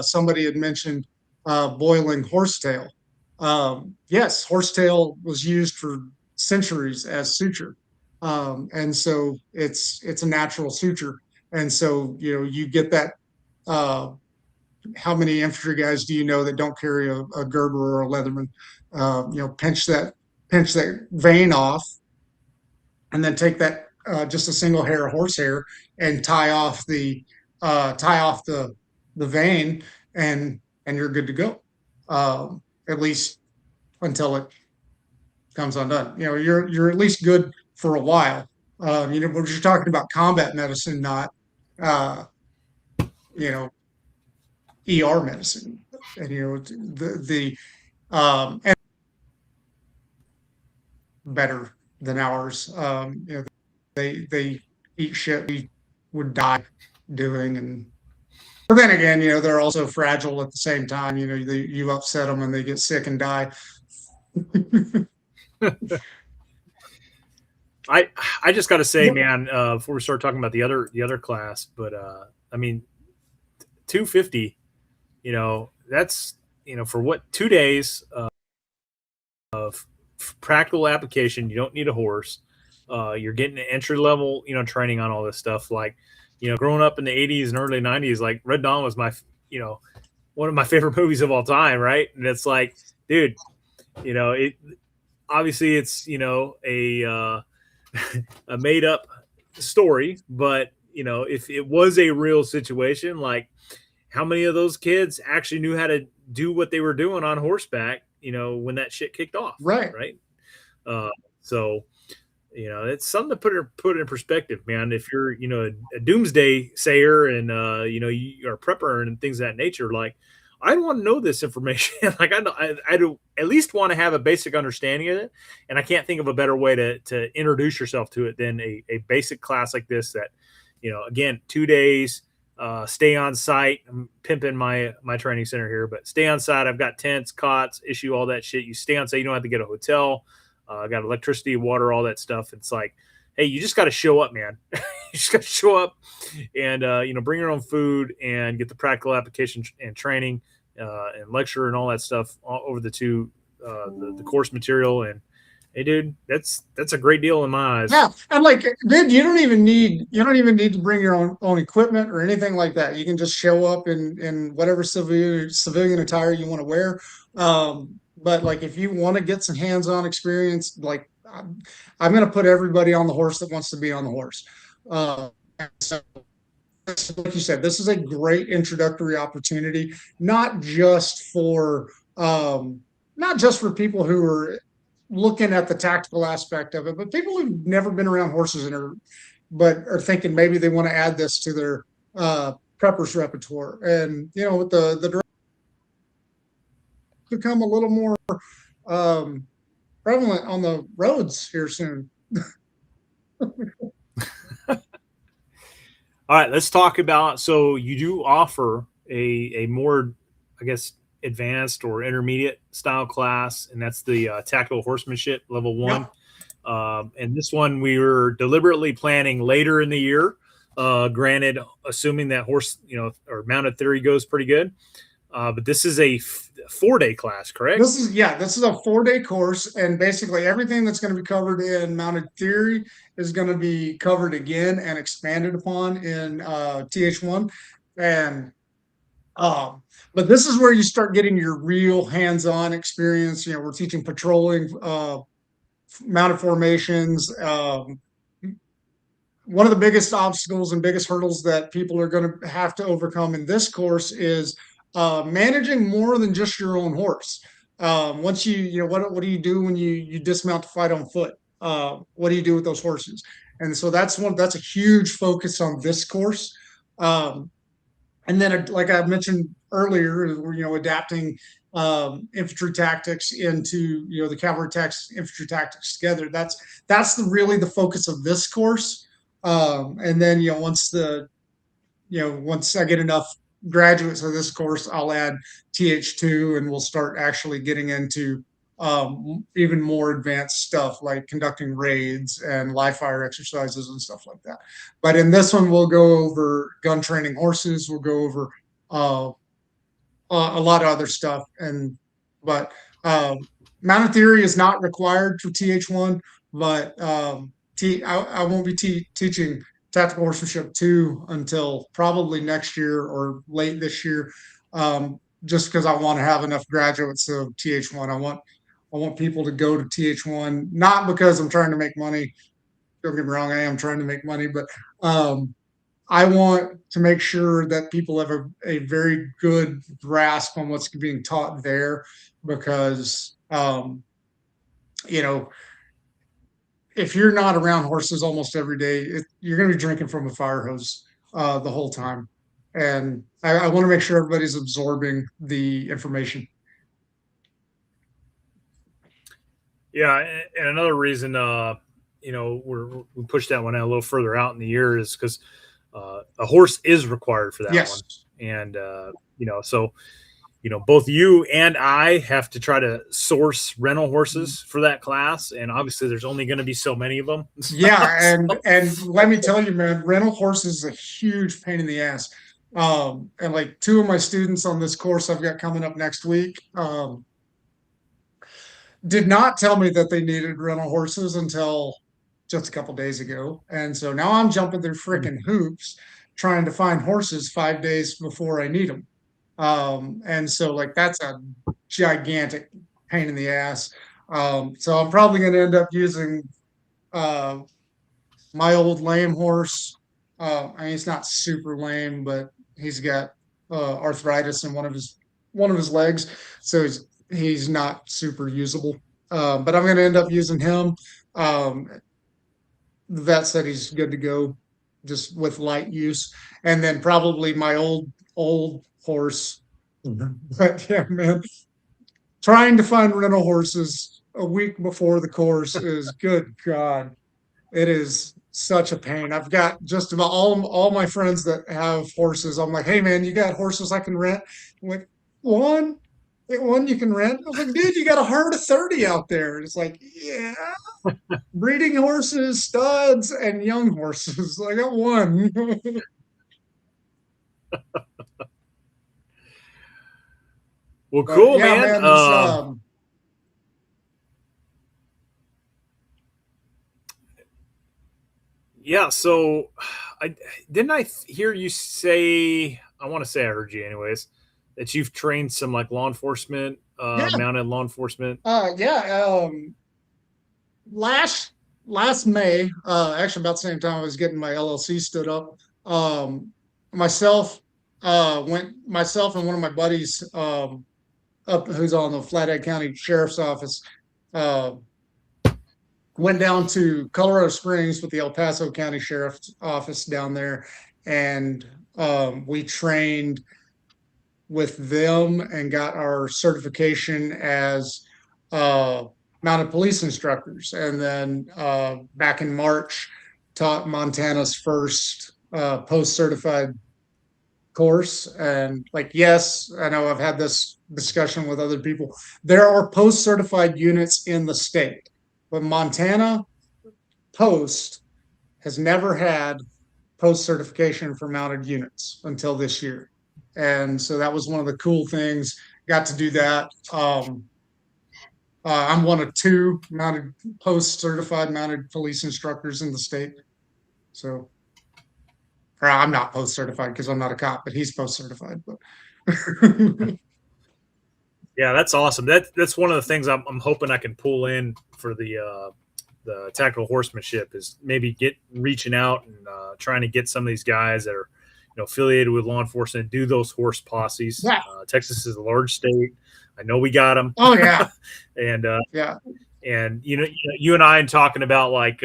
somebody had mentioned boiling horsetail. yes, horsetail was used for centuries as suture. And so it's a natural suture. And so, you get that, how many infantry guys do you know that don't carry a Gerber or a Leatherman? Pinch that vein off, and then take that, just a single hair of horsehair, and tie off the vein, and you're good to go. At least until it comes undone. You're at least good for a while. But you're talking about combat medicine, not uh, you know ER medicine. And and better than ours. They eat shit we would die doing, and but then again, they're also fragile at the same time. You upset them and they get sick and die. I just got to say, man, before we start talking about the other class, but I mean, 250, that's for what 2 days of practical application. You don't need a horse. You're getting entry level, training on all this stuff. Like, growing up in the 80s and early 90s, like Red Dawn was my, one of my favorite movies of all time, right? And it's like, dude, it obviously it's a made up story, but if it was a real situation, like how many of those kids actually knew how to do what they were doing on horseback, when that shit kicked off, Right. So it's something to put in perspective, man. If you're a doomsday sayer and you're a prepper and things of that nature, like I want to know this information. Like I do at least want to have a basic understanding of it, and I can't think of a better way to introduce yourself to it than a basic class like this. That again, 2 days. Stay on site. I'm pimping my training center here, but stay on site. I've got tents, cots, issue all that shit. You stay on site. You don't have to get a hotel. I got electricity, water, all that stuff. It's like, hey, you just got to show up, man. You just got to show up and bring your own food and get the practical application and training and lecture and all that stuff over the the course material. And hey, dude, that's a great deal in my eyes. Yeah, and like, dude, you don't even need to bring your own equipment or anything like that. You can just show up in whatever civilian attire you want to wear. But like, if you want to get some hands-on experience, like I'm going to put everybody on the horse that wants to be on the horse. So, like you said, this is a great introductory opportunity, not just for people who are looking at the tactical aspect of it, but people who've never been around horses but are thinking maybe they want to add this to their preppers repertoire. And with the become a little more prevalent on the roads here soon. All right, let's talk about. So you do offer a more, I guess, advanced or intermediate style class, and that's the tactical horsemanship level 1. Yep. And this one we were deliberately planning later in the year. Granted, assuming that horse, or mounted theory goes pretty good. But this is a 4-day class, correct? This is a 4-day course, and basically everything that's going to be covered in mounted theory is going to be covered again and expanded upon in TH1. And but this is where you start getting your real hands-on experience. We're teaching patrolling, mounted formations. One of the biggest obstacles and biggest hurdles that people are going to have to overcome in this course is managing more than just your own horse. Once what do you do when you dismount to fight on foot? What do you do with those horses? And so that's a huge focus on this course. And then, like I mentioned earlier, we're adapting infantry tactics into the cavalry tactics, infantry tactics together. That's really the focus of this course. And then once I get enough graduates of this course, I'll add TH2, and we'll start actually getting into even more advanced stuff like conducting raids and live fire exercises and stuff like that. But in this one, we'll go over gun training horses. We'll go over a lot of other stuff. But Mounted theory is not required for TH1, but I won't be teaching tactical horsemanship 2 until probably next year or late this year, just because I want to have enough graduates of TH1. I want people to go to TH1, not because I'm trying to make money. Don't get me wrong, I am trying to make money, but I want to make sure that people have a very good grasp on what's being taught there, because you know, if you're not around horses almost every day, you're going to be drinking from a fire hose the whole time. And I want to make sure everybody's absorbing the information. Yeah, and another reason, we pushed that one out a little further out in the year is because a horse is required for that Yes. one, and so both you and I have to try to source rental horses for that class, and obviously there's only going to be so many of them. Yeah, and let me tell you, man, rental horses is a huge pain in the ass. And like two of my students on this course I've got coming up next week, did not tell me that they needed rental horses until just a couple days ago. And so now I'm jumping through freaking hoops trying to find horses 5 days before I need them. And so like that's a gigantic pain in the ass. So I'm probably going to end up using my old lame horse. I mean, he's not super lame, but he's got arthritis in one of his legs, so he's not super usable. But I'm going to end up using him. The vet said he's good to go, just with light use, and then probably my old horse. But yeah, man, trying to find rental horses a week before the course is good God. It is such a pain. I've got just about all my friends that have horses. I'm like, hey man, you got horses I can rent? I'm like, one, one you can rent. I was like, dude, you got a herd of 30 out there. It's like, yeah, breeding horses, studs, and young horses. I got one. Well, cool, yeah, man. Yeah, so I hear you say, I want to say I heard you anyways, that you've trained some like law enforcement, Yeah. mounted law enforcement. Yeah. Last May, actually about the same time I was getting my LLC stood up. Myself myself and one of my buddies up who's on the Flathead County Sheriff's Office uh, went down to Colorado Springs with the El Paso County Sheriff's Office down there, and we trained with them and got our certification as mounted police instructors. And then back in March, taught Montana's first post-certified course. And like, yes, I know I've had this discussion with other people. There are post-certified units in the state, but Montana Post has never had post certification for mounted units until this year. And so that was one of the cool things. Got to do that. I'm one of two mounted post certified mounted police instructors in the state. So, or I'm not post certified because I'm not a cop, but he's post certified. But Yeah, that's awesome. That's one of the things I'm hoping I can pull in for the tactical horsemanship is maybe reaching out and trying to get some of these guys that are affiliated with law enforcement do those horse posses. Yeah. Texas is a large state. I know we got them. Oh yeah, and yeah, and you and I and talking about like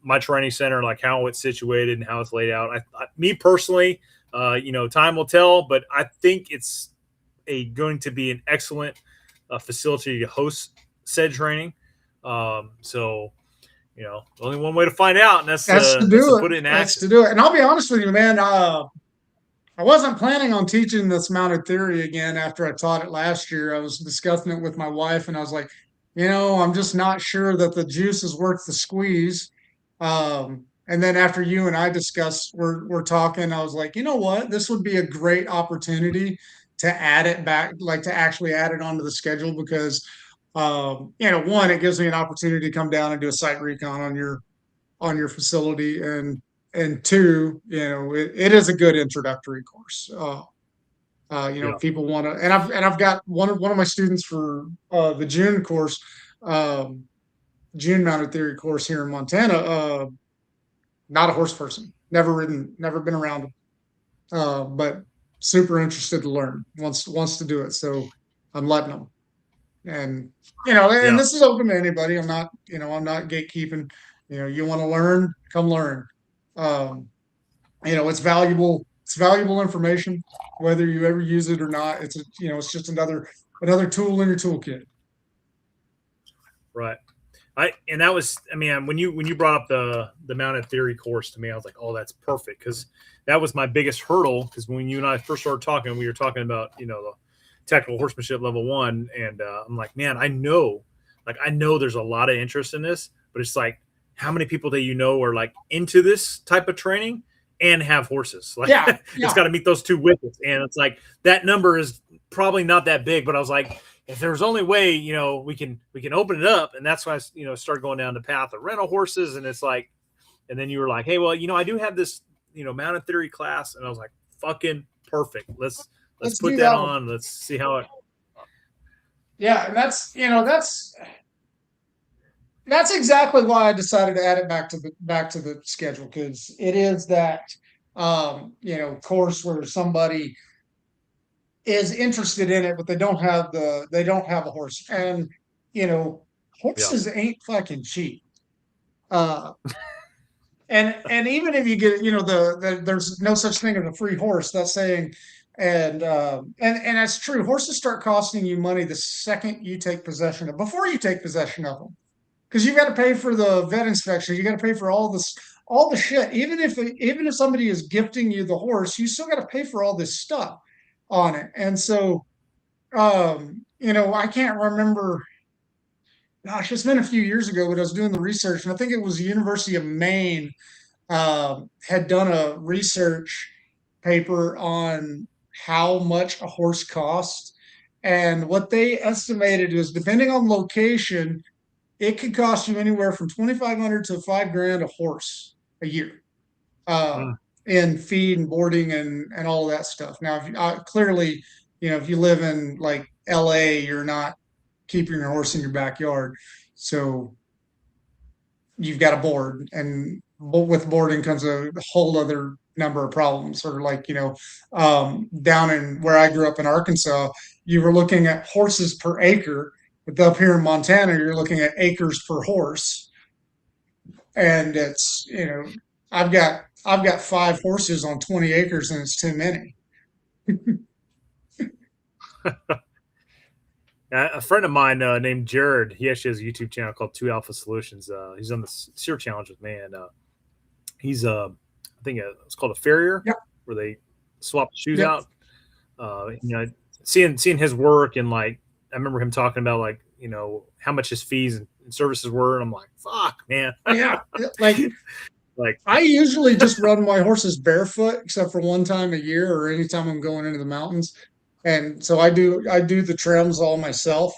my training center, like how it's situated and how it's laid out. Me personally, time will tell, but I think it's going to be an excellent facility to host said training. So only one way to find out, and that's to do it. Put it in action. That's to do it. And I'll be honest with you, man. I wasn't planning on teaching this mounted theory again after I taught it last year. I was discussing it with my wife, and I was like, I'm just not sure that the juice is worth the squeeze. And then after you and I discussed, we're talking, I was like, you know what? This would be a great opportunity to add it back, like to actually add it onto the schedule, because One, it gives me an opportunity to come down and do a site recon on your facility, and two, it is a good introductory course. Yeah. People want to, and I've got one of my students for the June course, um, June mounted theory course here in Montana. Not a horse person, never ridden, never been around, but super interested to learn. Wants to do it, so I'm letting them. And and Yeah. this is open to anybody. I'm not gatekeeping. You want to learn, come learn. Um, it's valuable information, whether you ever use it or not. It's just another tool in your toolkit. Right. When you brought up the mounted theory course to me, I was like, oh, that's perfect, because that was my biggest hurdle. Because when you and I first started talking, we were talking about the tactical horsemanship level 1, and I'm like, man, I know there's a lot of interest in this, but it's like, how many people that are like into this type of training and have horses? Like, Yeah, it's got to meet those two widgets, and it's like that number is probably not that big. But I was like, if there's only way, we can open it up. And that's why I started going down the path of rental horses. And it's like, and then you were like, hey, well, I do have this, mounted theory class. And I was like, fucking perfect. Let's put that on. Let's see how it. Yeah. And that's exactly why I decided to add it back to the schedule. Cause it is that, course where somebody is interested in it, but they don't have a horse. And horses ain't fucking cheap. Uh, and even if you get, there's no such thing as a free horse. That's saying, and that's true. Horses start costing you money the second you take possession of, before you take possession of them, because you got to pay for the vet inspection. You got to pay for all the shit. Even if somebody is gifting you the horse, you still got to pay for all this stuff on it. And so, I can't remember. Gosh, it's been a few years ago, but I was doing the research, and I think it was the University of Maine had done a research paper on how much a horse costs. And what they estimated is, depending on location, it could cost you anywhere from 2,500 to $5,000 a horse a year, uh, in feed and boarding and all of that stuff. Now, if clearly, if you live in like LA, you're not keeping your horse in your backyard. So you've got a board, and with boarding comes a whole other number of problems. Sort of like, down in where I grew up in Arkansas, you were looking at horses per acre, but up here in Montana, you're looking at acres per horse. And it's, I've got 5 horses on 20 acres, and it's too many. A friend of mine named Jared, he actually has a YouTube channel called 2 Alpha Solutions. He's on the SEER Challenge with me, and he's I think it's called a farrier, Yep. where they swap the shoes Yep. out. Seeing his work, and like I remember him talking about like how much his fees and services were, and I'm like, fuck, man. Yeah, like I usually just run my horses barefoot, except for one time a year or anytime I'm going into the mountains. And so I do the trims all myself.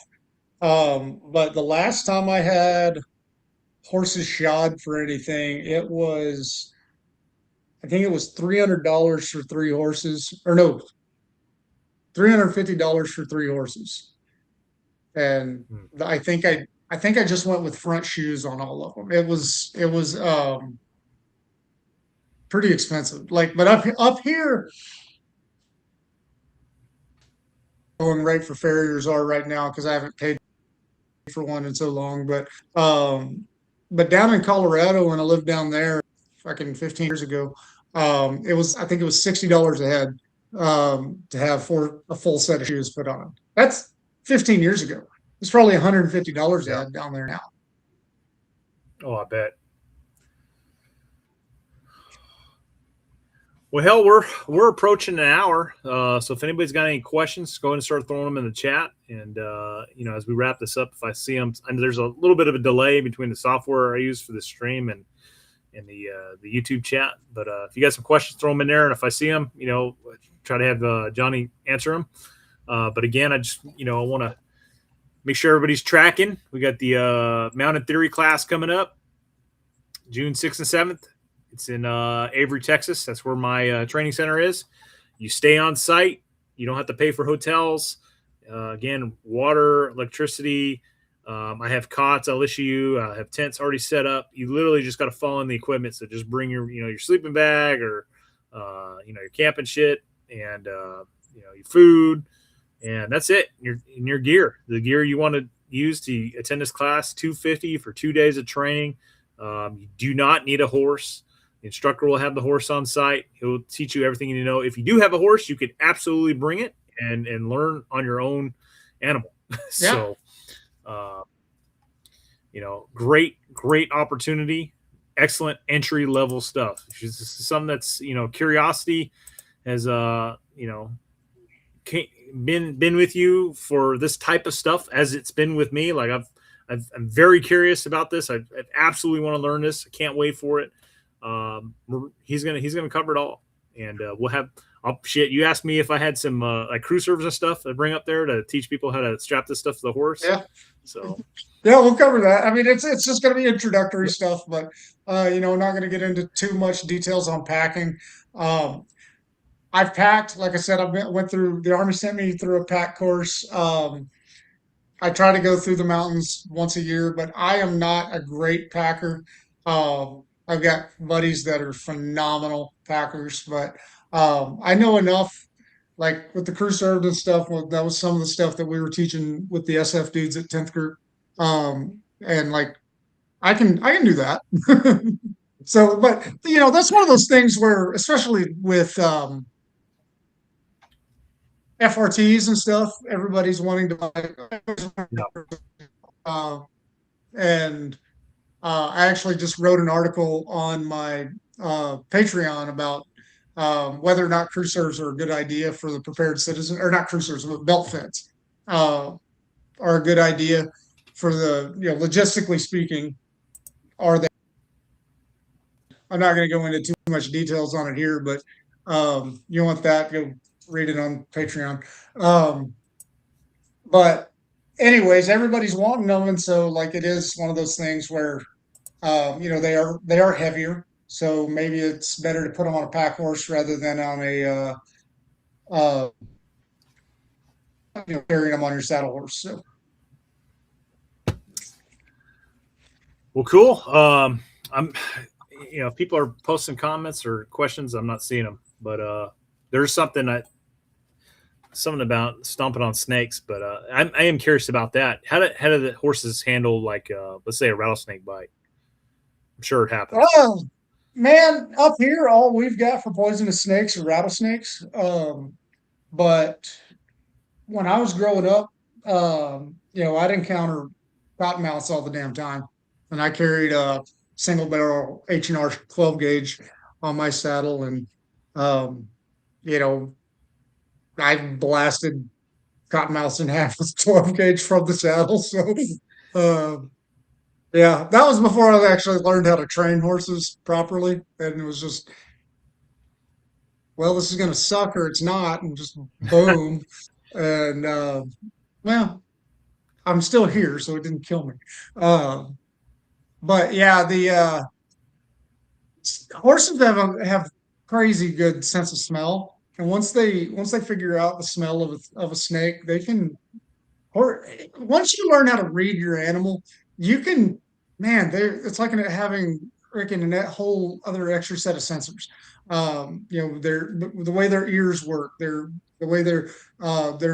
But the last time I had horses shod for anything, I think it was $300 for 3 horses, or no, $350 for 3 horses. And I think I just went with front shoes on all of them. It was pretty expensive. But up here, going rate for farriers are right now, because I haven't paid for one in so long. But down in Colorado, when I lived down there, fucking 15 years ago, I think it was $60 a head, to have a full set of shoes put on. That's 15 years ago. It's probably $150 a head down there now. Oh, I bet. Well, hell, we're approaching an hour. So if anybody's got any questions, go ahead and start throwing them in the chat. And as we wrap this up, if I see them, and there's a little bit of a delay between the software I use for the stream and the YouTube chat. But if you got some questions, throw them in there. And if I see them, try to have Johnny answer them. But again, I just I want to make sure everybody's tracking. We got the Mounted Theory class coming up June 6th and 7th. It's in Avery, Texas. That's where my training center is. You stay on site. You don't have to pay for hotels. Again, water, electricity. I have cots I'll issue you. I have tents already set up. You literally just got to fall in the equipment. So just bring your sleeping bag or, your camping shit and, your food. And that's it. Your gear, the gear you want to use to attend this class, $250 for 2 days of training. You do not need a horse. The instructor will have the horse on site. He'll teach you everything you need to know. If you do have a horse, you could absolutely bring it and learn on your own animal. So, great opportunity, excellent entry level stuff. This is something that's, curiosity has, been with you for this type of stuff as it's been with me. Like I'm very curious about this. I absolutely want to learn this. I can't wait for it. He's gonna cover it all, and we'll have. You asked me if I had some like crew servers and stuff to bring up there to teach people how to strap this stuff to the horse. Yeah. So yeah, we'll cover that. I mean, it's just going to be introductory stuff, but not going to get into too much details on packing. I've packed, like I said, went through the Army sent me through a pack course. I try to go through the mountains once a year, but I am not a great packer. I've got buddies that are phenomenal packers, but I know enough. Like with the crew served and stuff, well, that was some of the stuff that we were teaching with the SF dudes at 10th group. And like I can do that. So, but that's one of those things where, especially with FRTs and stuff, everybody's wanting to buy. Uh, and I actually just wrote an article on my Patreon about whether or not crew serves are a good idea for the prepared citizen, or not crew serves, but belt fits are a good idea for the, logistically speaking, are they? I'm not going to go into too much details on it here, but you want that, go read it on Patreon. But anyways, everybody's wanting them, and so like it is one of those things where they are heavier, so maybe it's better to put them on a pack horse rather than on a carrying them on your saddle horse. So. Well, cool. I'm, people are posting comments or questions. I'm not seeing them, but there's something about stomping on snakes. But I am curious about that. How do the horses handle, like, let's say, a rattlesnake bite? I'm sure it happens. Oh man, up here, all we've got for poisonous snakes are rattlesnakes. But when I was growing up, I'd encounter cottonmouths all the damn time, and I carried a single barrel H&R 12 gauge on my saddle, and you know, I blasted cottonmouths in half with 12 gauge from the saddle. So, yeah, that was before I actually learned how to train horses properly, and it was just, well, this is going to suck or it's not, and just boom, and well, I'm still here, so it didn't kill me. Uh, but yeah, the horses have crazy good sense of smell, and once they figure out the smell of a snake, they can. Or once you learn how to read your animal, you can, man. It's like having freaking that whole other extra set of sensors. The way their ears work, the way their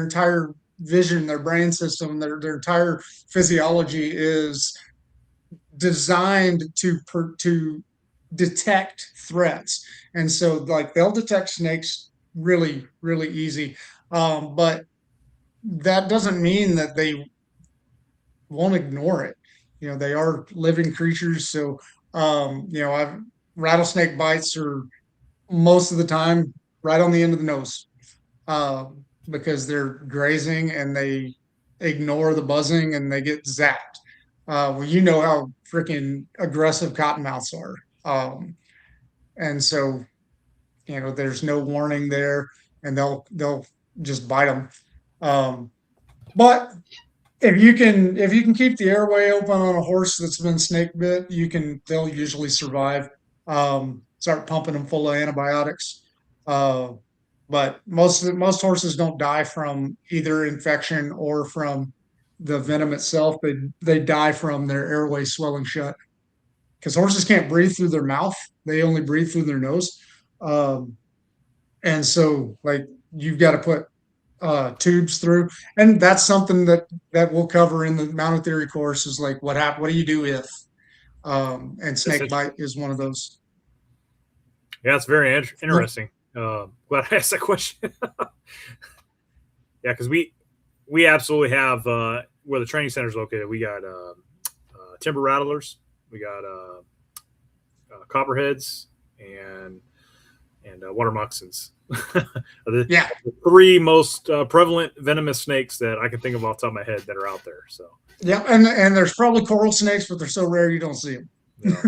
entire vision, their brain system, their entire physiology is designed to detect threats, and so like they'll detect snakes really really easy, but that doesn't mean that they won't ignore it. They are living creatures, so I've rattlesnake bites are most of the time right on the end of the nose, because they're grazing and they ignore the buzzing and they get zapped. Well, you know how freaking aggressive cottonmouths are. And so, there's no warning there, and they'll just bite them. But if you can keep the airway open on a horse that's been snake bit, they'll usually survive. Start pumping them full of antibiotics. Uh, but most horses don't die from either infection or from the venom itself. They die from their airway swelling shut because horses can't breathe through their mouth. They only breathe through their nose. Um, and so like you've got to put tubes through, and that's something that we'll cover in the mounted theory course is like what do you do if and snake bite is one of those. Yeah, it's very interesting. Glad I asked that question. Yeah, because we absolutely have where the training center is located. We got timber rattlers, we got copperheads, and water moccasins. Yeah, the three most prevalent venomous snakes that I can think of off the top of my head that are out there. So yeah, and there's probably coral snakes, but they're so rare you don't see them. You know,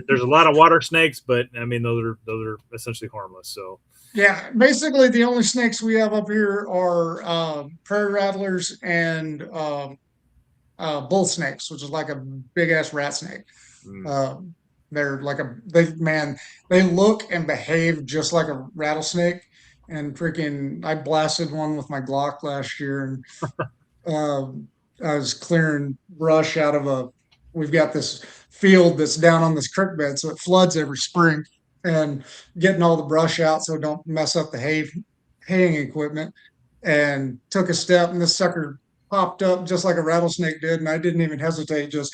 there's a lot of water snakes, but I mean those are essentially harmless. So yeah, basically the only snakes we have up here are prairie rattlers and bull snakes, which is like a big ass rat snake. Um, they're like they look and behave just like a rattlesnake. And freaking, I blasted one with my Glock last year, and I was clearing brush out of we've got this field that's down on this creek bed, so it floods every spring, and getting all the brush out so it don't mess up the haying equipment. And took a step, and this sucker popped up just like a rattlesnake did, and I didn't even hesitate, just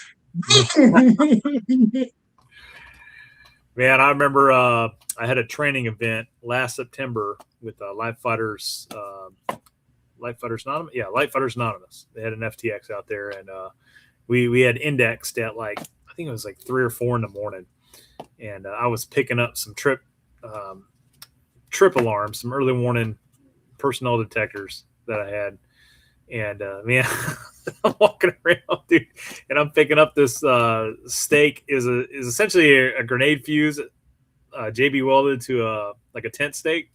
man, I remember I had a training event last September with Life Fighters Anonymous. Yeah, Life Fighters Anonymous. They had an FTX out there, and we had indexed at like I think it was like 3 or 4 in the morning, and I was picking up some trip alarms, some early warning personnel detectors that I had, and man, I'm walking around, dude, and I'm picking up this stake is essentially a grenade fuse, JB welded to a tent stake.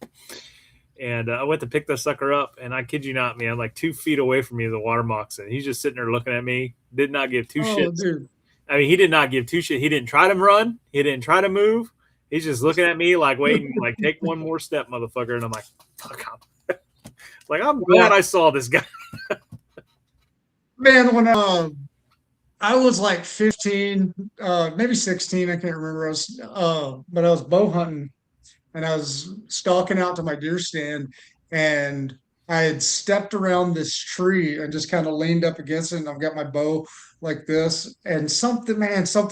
And I went to pick the sucker up, and I kid you not, man, like 2 feet away from me, the water moccasin. He's just sitting there looking at me. Did not give two shits. Dude. I mean, he did not give 2 shit. He didn't try to run. He didn't try to move. He's just looking at me like waiting, like take one more step, motherfucker. And I'm like, fuck up. Like, I'm glad I saw this guy. Man, when I was like 15, maybe 16, I can't remember. But I was bow hunting, and I was stalking out to my deer stand, and I had stepped around this tree and just kind of leaned up against it, and I've got my bow like this, and something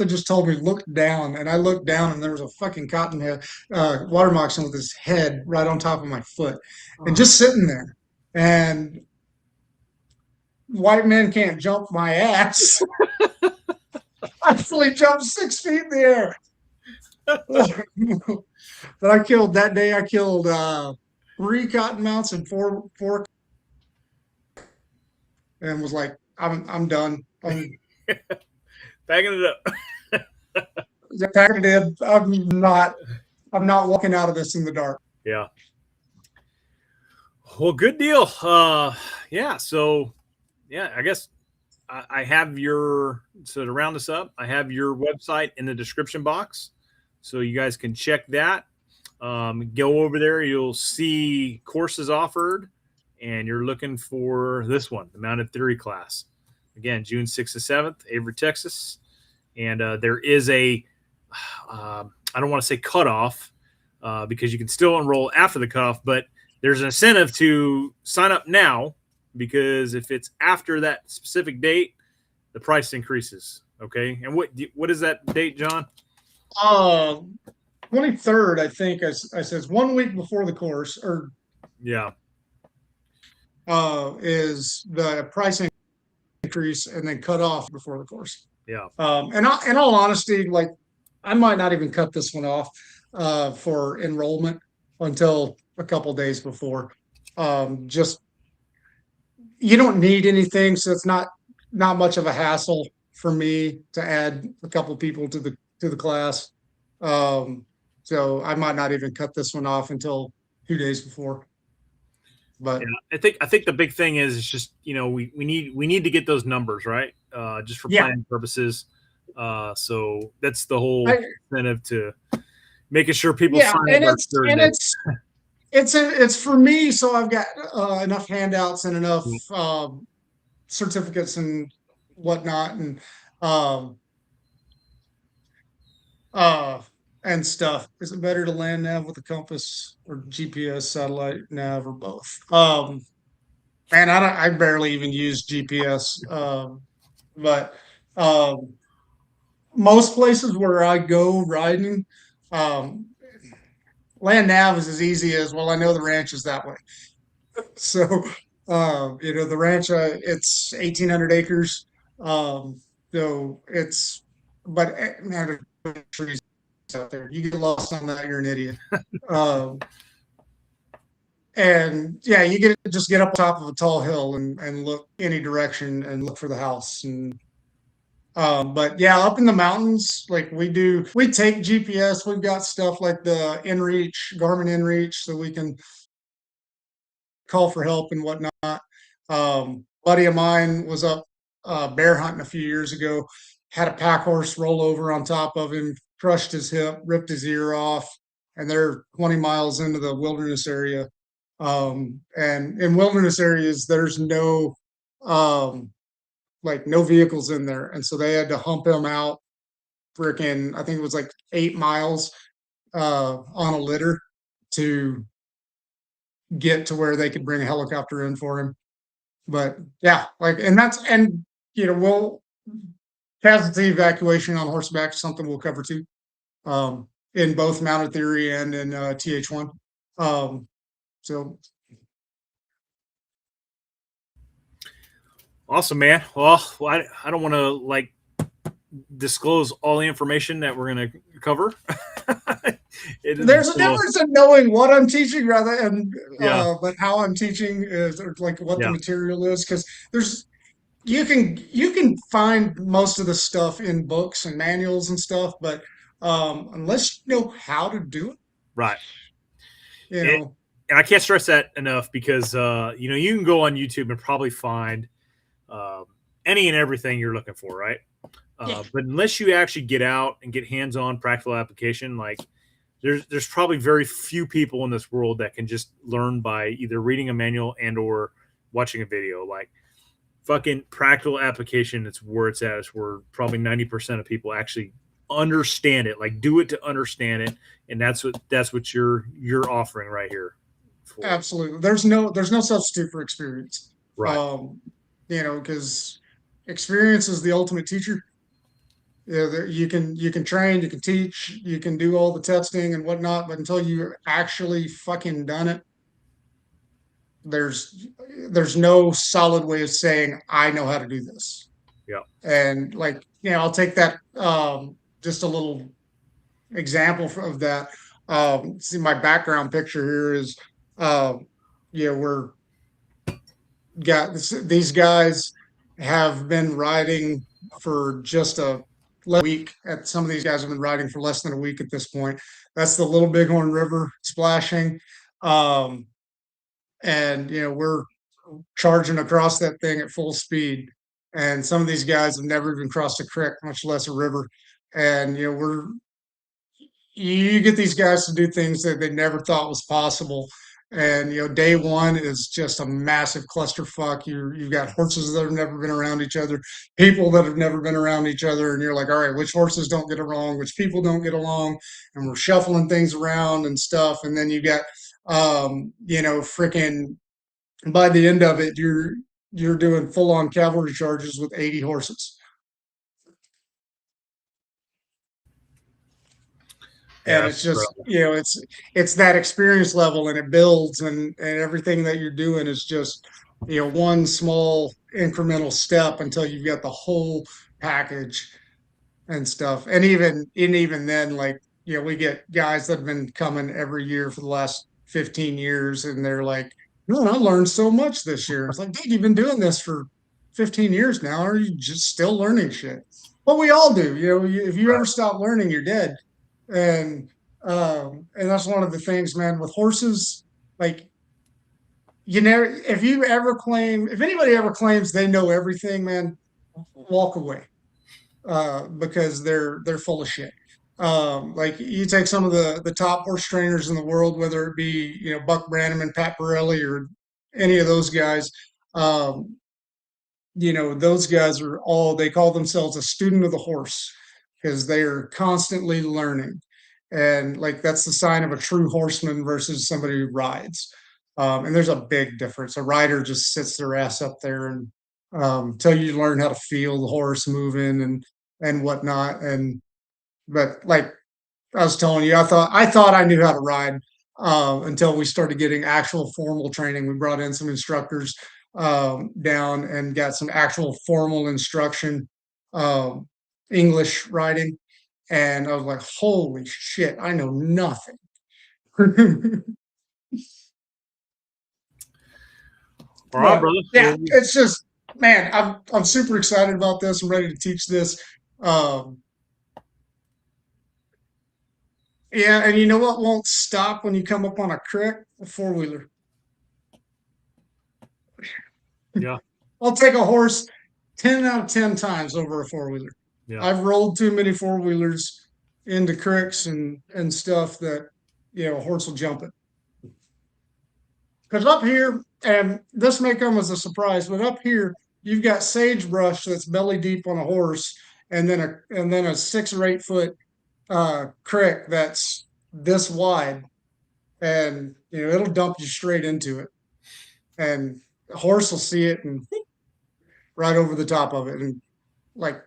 just told me look down, and I looked down, and there was a fucking cottonhead water moccasin with his head right on top of my foot, and just sitting there, and white men can't jump my ass. I actually jumped 6 feet in the air. But I killed 3 cottonmouths and four, and was like, I'm done. I'm Backing it up. packing it in. I'm not walking out of this in the dark. Yeah. Well, good deal. Yeah. So, yeah, I guess I have so to round this up, I have your website in the description box. So you guys can check that. Go over there. You'll see courses offered, and you're looking for this one, the Mounted Theory class. Again, June 6th to 7th, Avery, Texas. And there is I don't want to say cutoff because you can still enroll after the cutoff, but there's an incentive to sign up now, because if it's after that specific date, the price increases. Okay. And what is that date, John? 23rd, I think. I says 1 week before the course, or yeah, is the price increase, and then cut off before the course. Yeah. And in all honesty, like I might not even cut this one off for enrollment until a couple days before. Just you don't need anything, so it's not much of a hassle for me to add a couple people to the class. So I might not even cut this one off until 2 days before. But I think the big thing is it's just, you know, we need to get those numbers right, just for yeah, planning purposes. So that's the whole I, incentive to making sure people yeah, sign up and are it's certain and that it's for me. So I've got enough handouts and enough yeah, certificates and whatnot, um, uh, and stuff. Is it better to land nav with a compass or GPS, satellite nav, or both? Man, I barely even use GPS. But um, most places where I go riding, um, land nav is as easy as, well, I know the ranch is that way. So, the ranch, it's 1,800 acres. Um, so it's, but man, there's trees out there. You get lost on that, you're an idiot. Um, and yeah, just get up on top of a tall hill and look any direction and look for the house. But yeah, up in the mountains, like we take GPS. We've got stuff like the Garmin InReach, so we can call for help and whatnot. Buddy of mine was up bear hunting a few years ago, had a pack horse roll over on top of him, crushed his hip, ripped his ear off, and they're 20 miles into the wilderness area. And in wilderness areas, there's um, no vehicles in there, and so they had to hump him out. Freaking, I think it was like 8 miles on a litter to get to where they could bring a helicopter in for him. But yeah, we'll casualty evacuation on horseback is something we'll cover too, in both mounted theory and in TH1. Um, so awesome, man. Well, I don't want to like disclose all the information that we're going to cover. It is there's a difference in knowing what I'm teaching rather and yeah, but how I'm teaching is, or like what the yeah, material is, because there's you can find most of the stuff in books and manuals and stuff, but unless you know how to do it, right. you It, know, and I can't stress that enough because you know, you can go on YouTube and probably find um, any and everything you're looking for, right? yeah, But unless you actually get out and get hands-on practical application, like there's probably very few people in this world that can just learn by either reading a manual and or watching a video. Like fucking practical application, it's where it's at. It's where probably 90% of people actually understand it. Like do it to understand it, and that's what you're offering right here. For absolutely. There's no substitute for experience. right, Um, because experience is the ultimate teacher. Yeah, you can train, you can teach, you can do all the testing and whatnot, but until you actually fucking done it, there's there's no solid way of saying I know how to do this. yeah, And I'll take that just a little example of that. See, my background picture here is we're got these guys have been riding for just a week. At some of these guys have been riding for less than a week at this point. That's the Little Bighorn River splashing, um, and we're charging across that thing at full speed. And some of these guys have never even crossed a creek, much less a river. And you get these guys to do things that they never thought was possible. And day one is just a massive clusterfuck. You've got horses that have never been around each other, people that have never been around each other, and you're like, all right, which horses don't get along, which people don't get along, and we're shuffling things around and stuff. And then you got, freaking by the end of it, you're doing full on cavalry charges with 80 horses. yeah, And that's it's just incredible. it's that experience level, and it builds, and everything that you're doing is just one small incremental step until you've got the whole package and stuff. And even then, we get guys that have been coming every year for the last 15 years, and they're like, man, I learned so much this year. It's like, dude, you've been doing this for 15 years now. Are you just still learning shit? Well, we all do. If you ever Right. stop learning, you're dead. And and that's one of the things, man, with horses. Like, if anybody ever claims they know everything, man, walk away, because they're full of shit. Like you take some of the top horse trainers in the world, whether it be, Buck Brannaman, Pat Pirelli, or any of those guys. Um, those guys are all, they call themselves a student of the horse because they are constantly learning. And like that's the sign of a true horseman versus somebody who rides. And there's a big difference. A rider just sits their ass up there and till you learn how to feel the horse moving and whatnot. And but like I was telling you, I thought I knew how to ride, until we started getting actual formal training. We brought in some instructors, down and got some actual formal instruction, um, English riding, and I was like, "Holy shit, I know nothing." All right, But brother. yeah, it's just, man, I'm super excited about this. I'm ready to teach this. Um, yeah, and you know what won't stop when you come up on a creek? A four wheeler. Yeah. I'll take a horse 10 out of 10 times over a four wheeler. Yeah. I've rolled too many four wheelers into cricks and stuff that, a horse will jump it. Because up here, and this may come as a surprise, but up here, you've got sagebrush that's belly deep on a horse, and then a 6 or 8 foot crick that's this wide, and it'll dump you straight into it, and the horse will see it and right over the top of it, and like,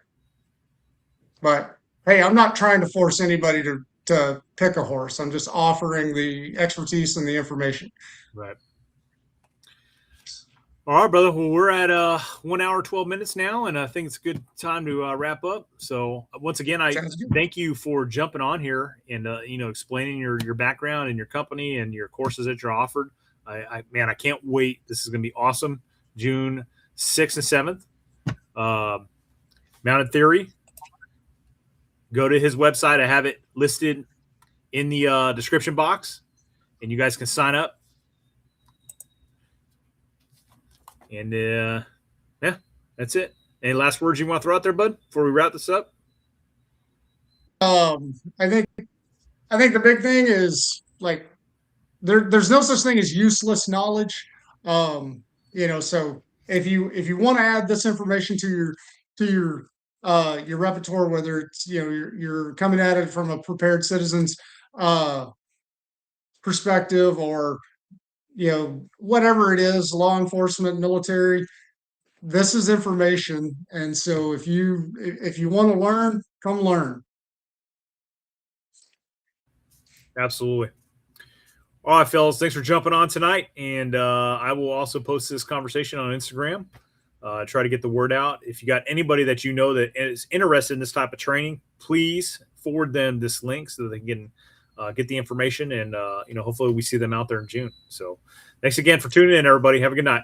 but hey, I'm not trying to force anybody to pick a horse. I'm just offering the expertise and the information. Right. All right, brother. Well, we're at 1 hour, 12 minutes now, and I think it's a good time to wrap up. So once again, I thank you for jumping on here and explaining your background and your company and your courses that you're offered. Man, I can't wait. This is going to be awesome. June 6th and 7th. Mounted Theory. Go to his website. I have it listed in the description box, and you guys can sign up. And yeah, that's it. Any last words you want to throw out there, bud, before we wrap this up? I think the big thing is like there's no such thing as useless knowledge. So if you want to add this information to your repertoire, whether it's you're coming at it from a prepared citizen's uh, perspective, or whatever it is, law enforcement, military, this is information. And so if you want to learn, come learn. Absolutely. All right, fellas, thanks for jumping on tonight. And I will also post this conversation on Instagram. Try to get the word out. If you got anybody that you know that is interested in this type of training, please forward them this link so they can get the information. And hopefully we see them out there in June. So thanks again for tuning in, everybody. Have a good night.